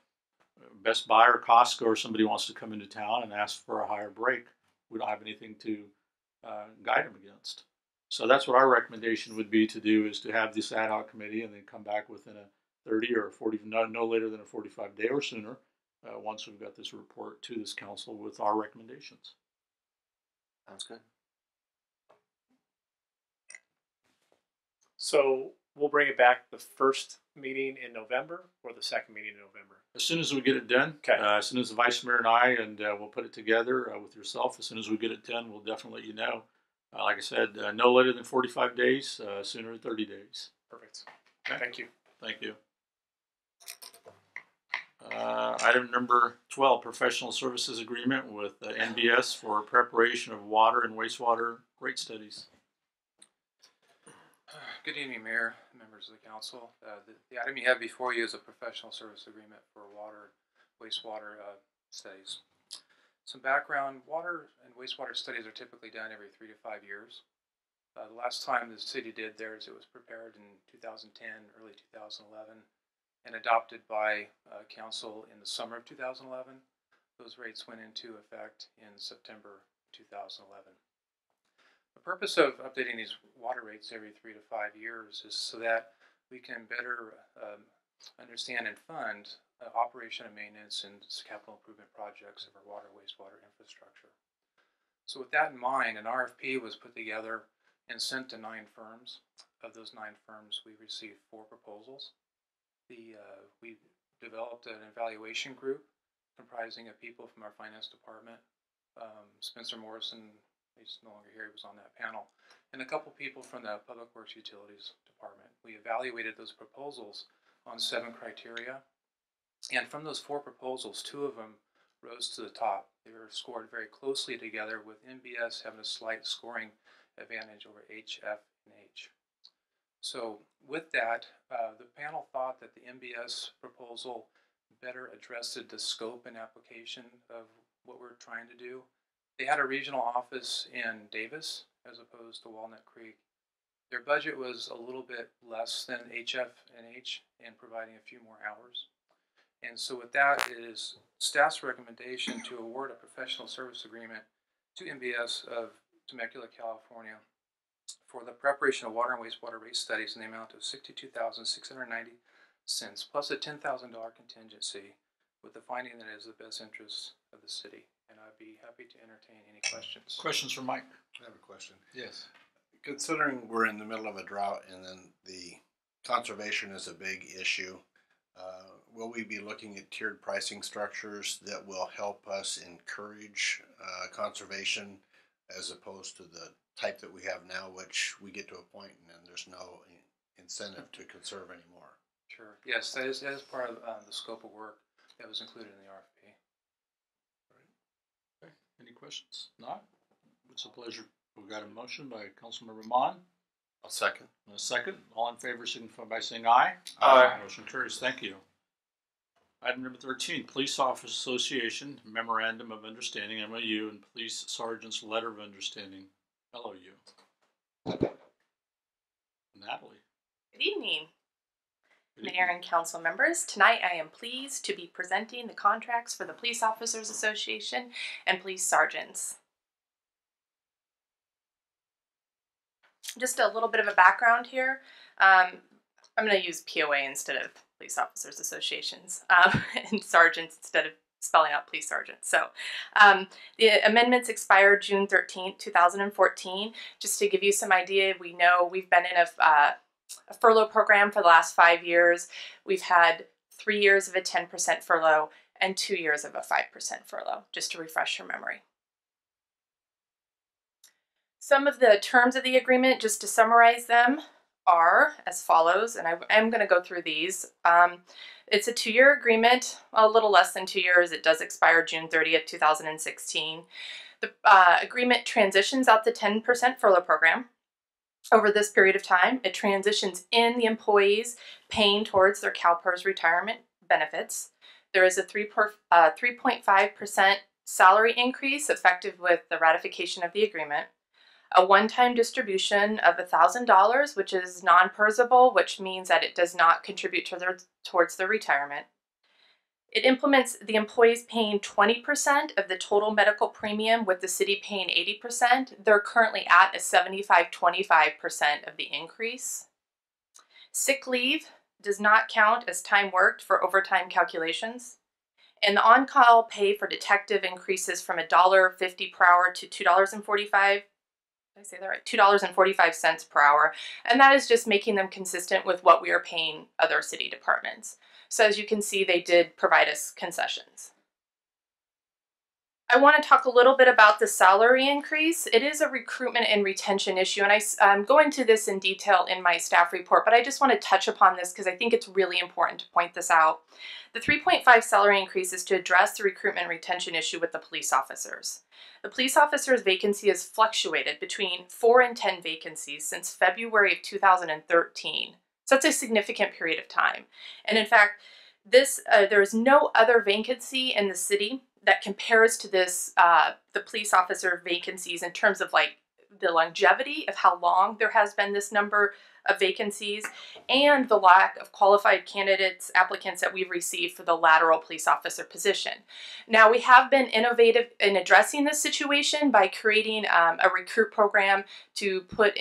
Best Buy or Costco or somebody wants to come into town and ask for a higher break, we don't have anything to guide them against. So that's what our recommendation would be to do, is to have this ad hoc committee and then come back within a 30 or 40, no later than a 45 day or sooner, once we've got this report to this council with our recommendations. Sounds good. So we'll bring it back the first meeting in November or the second meeting in November? As soon as we get it done, Okay. As soon as the vice mayor and I, we'll put it together with yourself. As soon as we get it done, we'll definitely let you know. Like I said, no later than 45 days, sooner than 30 days. Perfect. Okay. Thank you. Thank you. Item number 12, professional services agreement with NBS for preparation of water and wastewater rate studies. Good evening, Mayor, members of the council. The item you have before you is a professional service agreement for water and wastewater studies. Some background: water and wastewater studies are typically done every 3 to 5 years. The last time the city did theirs, it was prepared in 2010, early 2011, and adopted by council in the summer of 2011. Those rates went into effect in September 2011. The purpose of updating these water rates every 3 to 5 years is so that we can better understand and fund operation and maintenance and capital improvement projects of our water wastewater infrastructure. So with that in mind, an RFP was put together and sent to 9 firms. Of those 9 firms, we received 4 proposals. We developed an evaluation group comprising of people from our finance department. Spencer Morrison, he's no longer here, he was on that panel, and a couple people from the Public Works Utilities Department. We evaluated those proposals on 7 criteria, and from those 4 proposals, 2 of them rose to the top. They were scored very closely together, with NBS having a slight scoring advantage over HF and H. So with that, the panel thought that the NBS proposal better addressed the scope and application of what we're trying to do. They had a regional office in Davis as opposed to Walnut Creek. Their budget was a little bit less than HF and H and providing a few more hours. And so with that, it is staff's recommendation to award a professional service agreement to NBS of Temecula, California, for the preparation of water and wastewater rate studies in the amount of $62,690 plus a $10,000 contingency, with the finding that it is the best interest of the city. And I'd be happy to entertain any questions. Questions for Mike? I have a question. Yes. Considering we're in the middle of a drought and then the conservation is a big issue, will we be looking at tiered pricing structures that will help us encourage conservation as opposed to the type that we have now, which we get to a point and then there's no incentive to conserve anymore? Sure. Yes, that is part of the scope of work that was included in the RFP. Okay. Any questions? Not? It's a pleasure. We've got a motion by Councilmember Mon. I'll second. And a second. All in favor signify by saying aye. Aye. Motion carries. Thank you. Item number 13, Police Office Association Memorandum of Understanding, MOU, and Police Sergeant's Letter of Understanding, LOU. Natalie. Good evening, Good Mayor and Council members. Tonight I am pleased to be presenting the contracts for the Police Officers Association and Police Sergeants. Just a little bit of a background here. I'm going to use POA instead of Police Officers Associations and sergeants instead of spelling out police sergeants. So the amendments expired June 13th, 2014. Just to give you some idea, we know we've been in a furlough program for the last 5 years. We've had 3 years of a 10% furlough and 2 years of a 5% furlough, just to refresh your memory. Some of the terms of the agreement, just to summarize them, are as follows, and I am going to go through these. It's a 2-year agreement, a little less than 2 years. It does expire June 30th, 2016. The agreement transitions out the 10% furlough program. Over this period of time, it transitions in the employees paying towards their CalPERS retirement benefits. There is a 3.5% salary increase effective with the ratification of the agreement. A one-time distribution of $1,000, which is non-PERSable, which means that it does not contribute towards their retirement. It implements the employees paying 20% of the total medical premium with the city paying 80%. They're currently at a 75-25% of the increase. Sick leave does not count as time worked for overtime calculations. And the on-call pay for detective increases from $1.50 per hour to $2.45. Did I say that right? $2.45 per hour. And that is just making them consistent with what we are paying other city departments. So as you can see, they did provide us concessions. I want to talk a little bit about the salary increase. It is a recruitment and retention issue, and I'm going to this in detail in my staff report, but I just want to touch upon this because I think it's really important to point this out. The 3.5 salary increase is to address the recruitment and retention issue with the police officers. The police officers' vacancy has fluctuated between 4 and 10 vacancies since February of 2013. So that's a significant period of time. And in fact, there is no other vacancy in the city that compares to this, the police officer vacancies in terms of like the longevity of how long there has been this number of vacancies and the lack of qualified candidates, applicants that we've received for the lateral police officer position. Now, we have been innovative in addressing this situation by creating a recruit program to put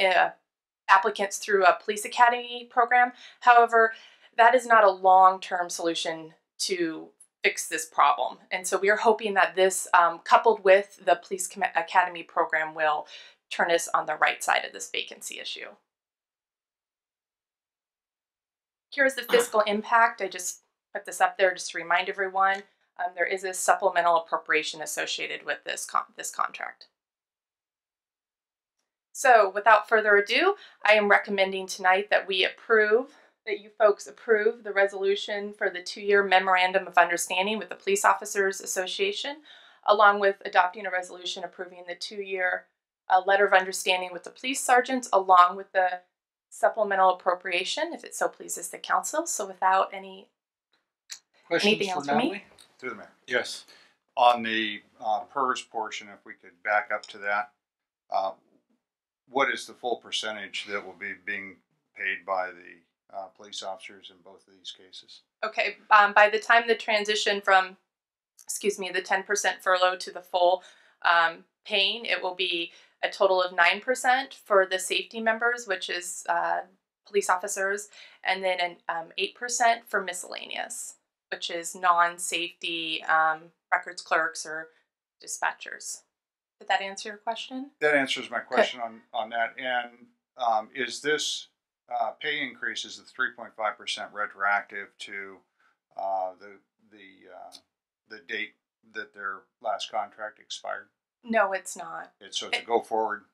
applicants through a police academy program. However, that is not a long-term solution to fix this problem. And so we are hoping that this, coupled with the police academy program, will turn us on the right side of this vacancy issue. Here's the fiscal impact. I just put this up there just to remind everyone. There is a supplemental appropriation associated with this contract. So without further ado, I am recommending tonight that you folks approve the resolution for the 2-year Memorandum of Understanding with the Police Officers Association, along with adopting a resolution approving the 2-year Letter of Understanding with the police sergeants, along with the supplemental appropriation, if it so pleases the council. So without anything else from me? Through the mayor. Yes. On the PERS portion, if we could back up to that, what is the full percentage that will be being paid by the police officers in both of these cases? Okay, by the time the transition from, the 10% furlough to the full paying, it will be a total of 9% for the safety members, which is police officers, and then 8% for miscellaneous, which is non-safety records clerks or dispatchers. Did that answer your question? That answers my question on that. And is this pay increase, is the 3.5% retroactive to the date that their last contract expired? No, it's not. So it's a go forward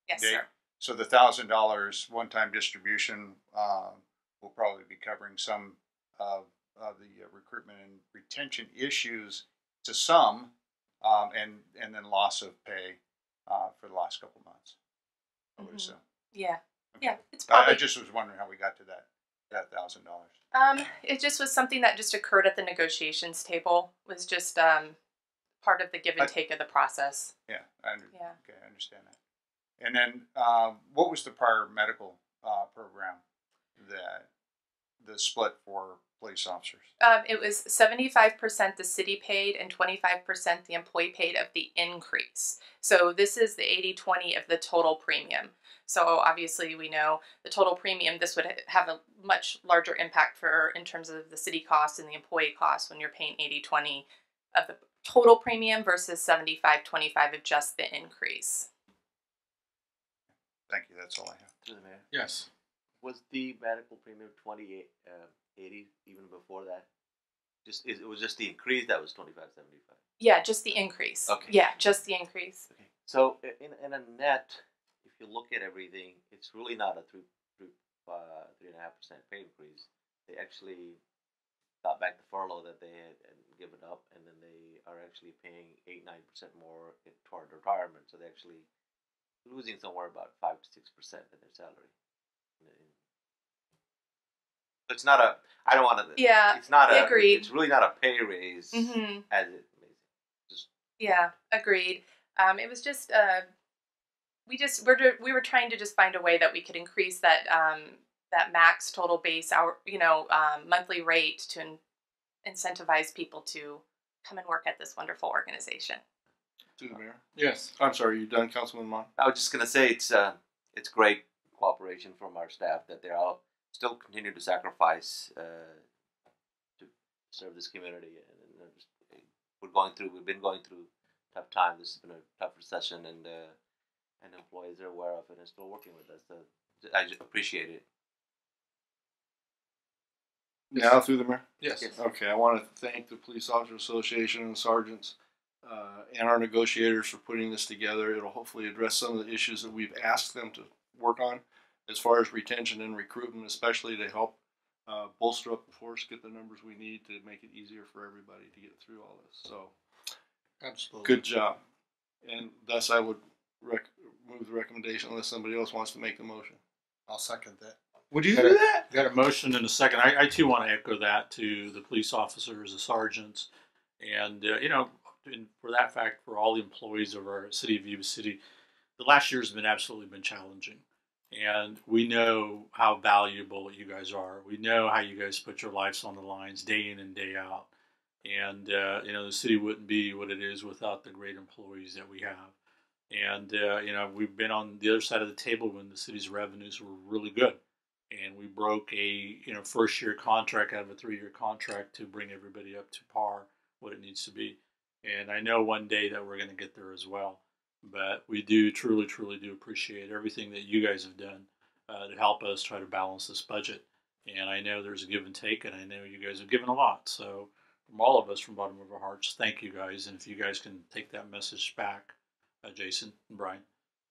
yes, date. Sir. So the $1,000 one-time distribution will probably be covering some of the recruitment and retention issues to some, and then loss of pay for the last couple months, I would assume. Yeah. Okay. Yeah, it's probably. I just was wondering how we got to that $1,000. It just was something that just occurred at the negotiations table. It was just part of the give and take of the process. Yeah, okay, I understand that. And then, what was the prior medical program that the split for police officers? It was 75% the city paid and 25% the employee paid of the increase. So this is the 80-20 of the total premium. So obviously we know the total premium, this would have a much larger impact in terms of the city costs and the employee costs when you're paying 80-20 of the total premium versus 75-25 of just the increase. Thank you. That's all I have. Through the mayor. Yes. Was the medical premium 28.80 even before that? It was just the increase that was 25.75. Yeah, just the increase. Okay. Yeah, just the increase. Okay. So in a net, if you look at everything, it's really not a 3.5% pay increase. They actually got back the furlough that they had given up, and then they are actually paying 8-9% more toward retirement. So they're actually losing somewhere about 5 to 6% in their salary. It's not a. I don't want to. Yeah. It's not a. Agreed. It's really not a pay raise as it. Just. Yeah, agreed. It was just we were trying to just find a way that we could increase that that max total base hour monthly rate to incentivize people to come and work at this wonderful organization. To the mayor. Yes. I'm sorry. You done, Councilman Mon? I was just gonna say it's great cooperation from our staff that they're all still continue to sacrifice to serve this community, and we've been going through tough times. This has been a tough recession, and employees are aware of it and still working with us. So I just appreciate it. Now through the mayor? Yes. Okay, I want to thank the Police Officer Association and sergeants and our negotiators for putting this together. It'll hopefully address some of the issues that we've asked them to work on as far as retention and recruitment, especially to help bolster up the force, get the numbers we need to make it easier for everybody to get through all this. So, absolutely, good job. And thus I would move the recommendation unless somebody else wants to make the motion. I'll second that. Would you do that? Got a motion in a second. I too want to echo that to the police officers, the sergeants, and and for that fact, for all the employees of our city of Yuba City. The last year has been absolutely challenging, and we know how valuable you guys are. We know how you guys put your lives on the lines day in and day out, and the city wouldn't be what it is without the great employees that we have. And we've been on the other side of the table when the city's revenues were really good. And we broke a first-year contract out of a 3-year contract to bring everybody up to par, what it needs to be. And I know one day that we're going to get there as well. But we do truly, truly do appreciate everything that you guys have done to help us try to balance this budget. And I know there's a give and take, and I know you guys have given a lot. So from all of us, from the bottom of our hearts, thank you guys. And if you guys can take that message back, Jason and Brian,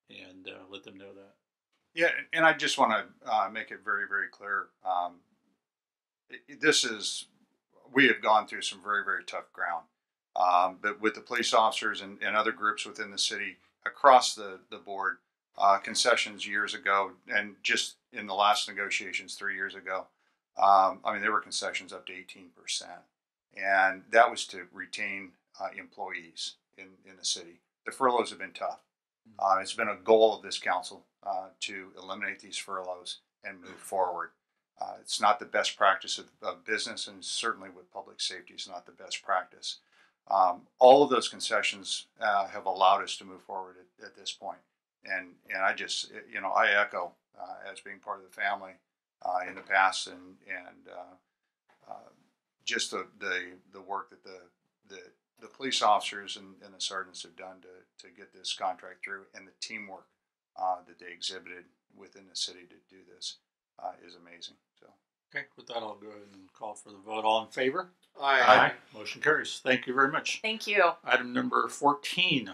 and let them know that. Yeah, and I just want to make it very, very clear. We have gone through some very, very tough ground. But with the police officers and other groups within the city across the board, concessions years ago, and just in the last negotiations 3 years ago, there were concessions up to 18%. And that was to retain employees in the city. The furloughs have been tough. It's been a goal of this council to eliminate these furloughs and move forward. It's not the best practice of business, and certainly with public safety, it's not the best practice. All of those concessions have allowed us to move forward at this point. And I just, I echo as being part of the family in the past, and just the work that the police officers and the sergeants have done to get this contract through, and the teamwork that they exhibited within the city to do this is amazing. So, okay, with that, I'll go ahead and call for the vote. All in favor? Aye. Aye. Motion carries. Thank you very much. Thank you. Item number 14.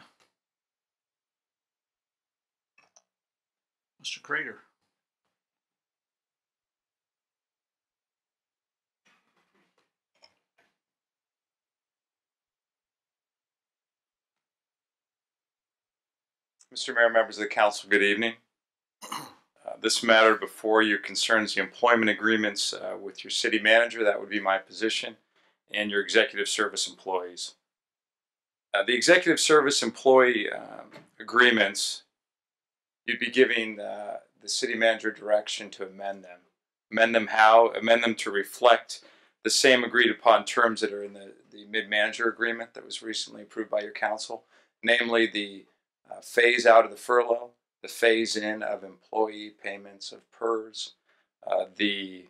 Mr. Crater. Mr. Mayor, members of the council, good evening. This matter before you concerns the employment agreements with your city manager, that would be my position, and your executive service employees. The executive service employee agreements, you'd be giving the city manager direction to amend them. Amend them how? Amend them to reflect the same agreed upon terms that are in the mid-manager agreement that was recently approved by your council, namely the phase out of the furlough, the phase in of employee payments of PERS, the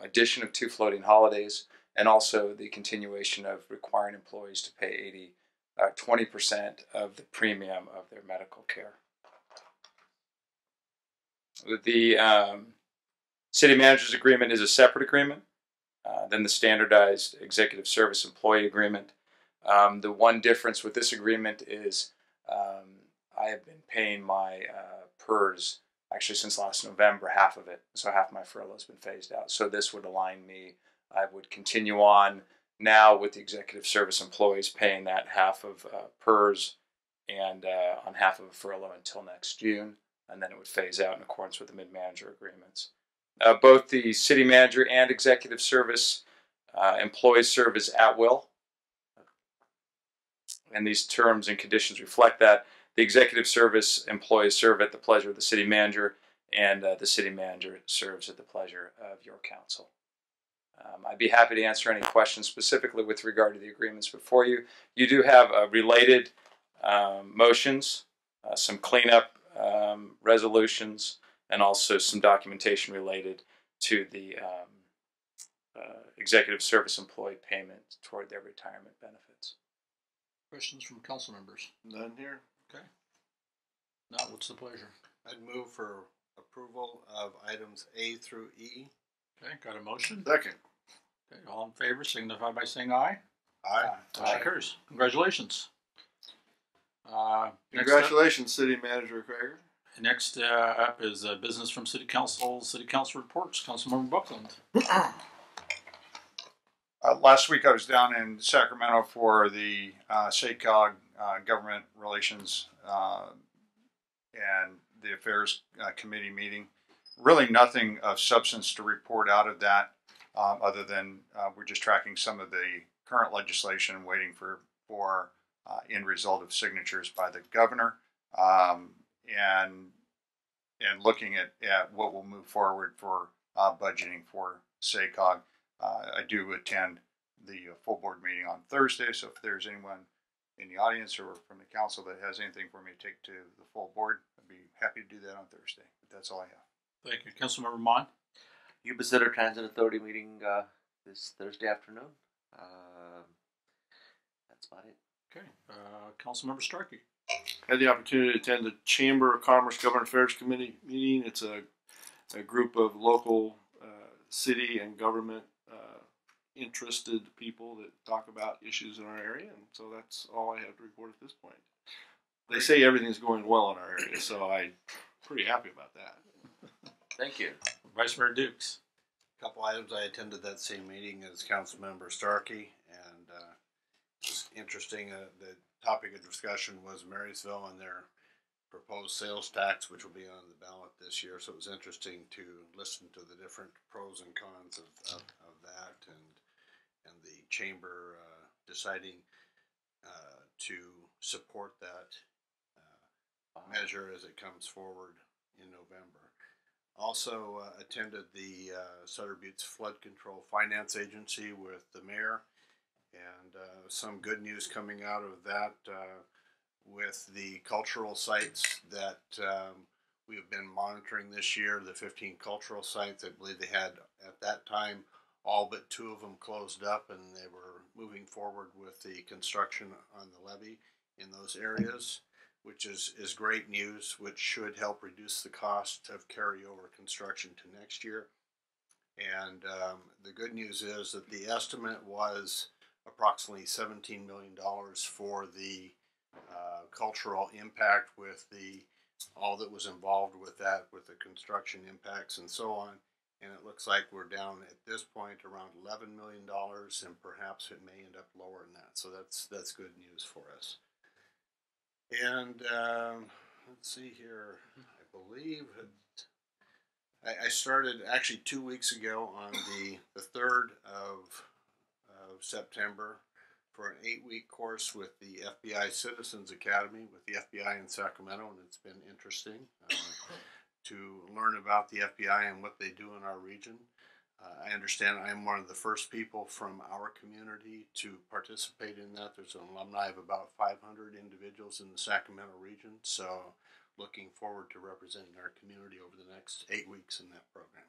addition of 2 floating holidays, and also the continuation of requiring employees to pay 20% of the premium of their medical care. The city manager's agreement is a separate agreement than the standardized executive service employee agreement. The one difference with this agreement is I have been paying my PERS actually since last November, half of it. So half my furlough has been phased out. So this would align me. I would continue on now with the executive service employees paying that half of PERS and on half of a furlough until next June. And then it would phase out in accordance with the mid-manager agreements. Both the city manager and executive service employees serve as at will. And these terms and conditions reflect that. The executive service employees serve at the pleasure of the city manager, and the city manager serves at the pleasure of your council. I'd be happy to answer any questions specifically with regard to the agreements before you. You do have related motions, some cleanup resolutions, and also some documentation related to the executive service employee payment toward their retirement benefits. Questions from council members? None here. Okay. Now, what's the pleasure? I'd move for approval of items A through E. Okay, got a motion? Second. Okay, all in favor signify by saying aye. Aye. Motion carries. Congratulations. Congratulations, City Manager Krager. Next up is business from City Council reports. Councilmember Buckland. Last week I was down in Sacramento for the SACOG Government Relations and the Affairs Committee meeting. Really nothing of substance to report out of that other than we're just tracking some of the current legislation, waiting for end result of signatures by the governor, and looking at what will move forward for budgeting for SACOG. I do attend the full board meeting on Thursday, so if there's anyone in the audience or from the council that has anything for me to take to the full board, I'd be happy to do that on Thursday. But that's all I have. Thank you. Councilmember Mon. Yuba Center Transit Authority meeting this Thursday afternoon. That's about it. Okay. Councilmember Starkey. Had the opportunity to attend the Chamber of Commerce Government Affairs Committee meeting. It's a group of local city and government interested people that talk about issues in our area, and so that's all I have to report at this point. They say everything's going well in our area, so I'm pretty happy about that. Thank you. Vice Mayor Dukes. A couple items. I attended that same meeting as Councilmember Starkey, and it was interesting. The topic of discussion was Marysville and their proposed sales tax, which will be on the ballot this year. So it was interesting to listen to the different pros and cons of that, and the chamber deciding to support that measure as it comes forward in November. Also attended the Sutter Buttes Flood Control Finance Agency with the mayor, and some good news coming out of that with the cultural sites that we have been monitoring this year. The 15 cultural sites, I believe they had at that time all but 2 of them closed up, and they were moving forward with the construction on the levee in those areas, which is great news, which should help reduce the cost of carryover construction to next year. And the good news is that the estimate was approximately $17 million for the cultural impact, with all that was involved with that, with the construction impacts and so on. And it looks like we're down at this point around $11 million, and perhaps it may end up lower than that. So that's good news for us. And let's see here. I believe I started actually 2 weeks ago on the 3rd of September for an 8-week course with the FBI Citizens Academy with the FBI in Sacramento, and it's been interesting to learn about the FBI and what they do in our region. I understand I am one of the first people from our community to participate in that. There's an alumni of about 500 individuals in the Sacramento region, so looking forward to representing our community over the next 8 weeks in that program.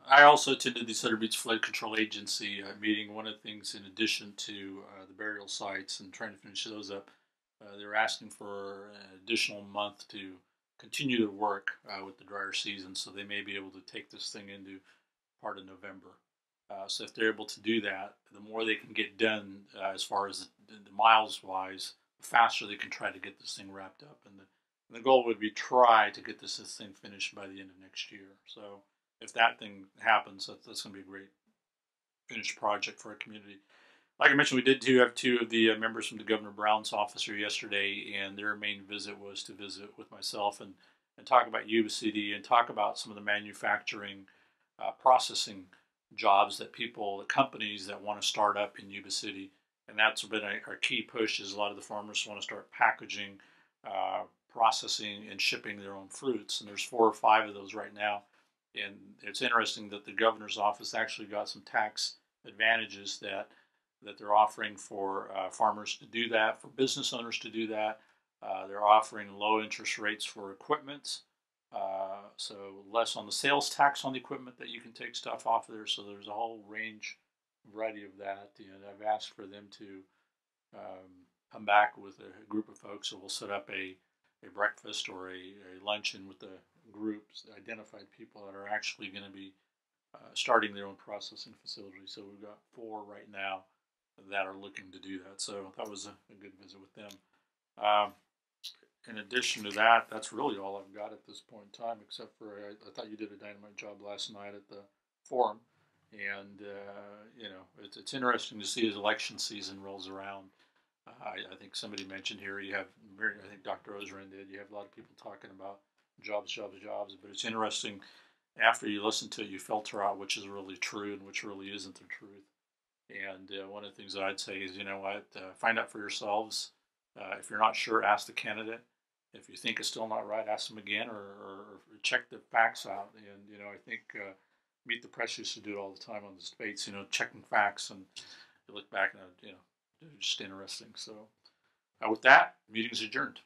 I also attended the Cedar Beach Flood Control Agency meeting. One of the things, in addition to the burial sites and trying to finish those up, they were asking for an additional month to continue to work with the drier season, so they may be able to take this thing into part of November. So if they're able to do that, the more they can get done as far as the miles wise, the faster they can try to get this thing wrapped up. And the goal would be try to get this thing finished by the end of next year. So if that thing happens, that's going to be a great finished project for our community. Like I mentioned, we did have two of the members from the Governor Brown's office here yesterday, and their main visit was to visit with myself and talk about Yuba City and talk about some of the manufacturing processing jobs that companies that want to start up in Yuba City. And that's been our key push, is a lot of the farmers want to start packaging, processing, and shipping their own fruits. And there's 4 or 5 of those right now. And it's interesting that the governor's office actually got some tax advantages that they're offering for farmers to do that, for business owners to do that. They're offering low interest rates for equipment, so less on the sales tax on the equipment that you can take stuff off of there. So there's a whole variety of that. And I've asked for them to come back with a group of folks, so we'll set up a breakfast or a luncheon with the groups, identified people that are actually going to be starting their own processing facility. So we've got 4 right now that are looking to do that. So that was a good visit with them. In addition to that, that's really all I've got at this point in time, except for I thought you did a dynamite job last night at the forum. And, it's interesting to see as election season rolls around. I think somebody mentioned here, I think Dr. Osren did, you have a lot of people talking about jobs, but it's interesting, after you listen to it, you filter out which is really true and which really isn't the truth. And one of the things that I'd say is, find out for yourselves. If you're not sure, ask the candidate. If you think it's still not right, ask them again, or check the facts out. And, I think Meet the Press used to do it all the time on the debates, checking facts, and you look back and, it's just interesting. So with that, meeting's adjourned.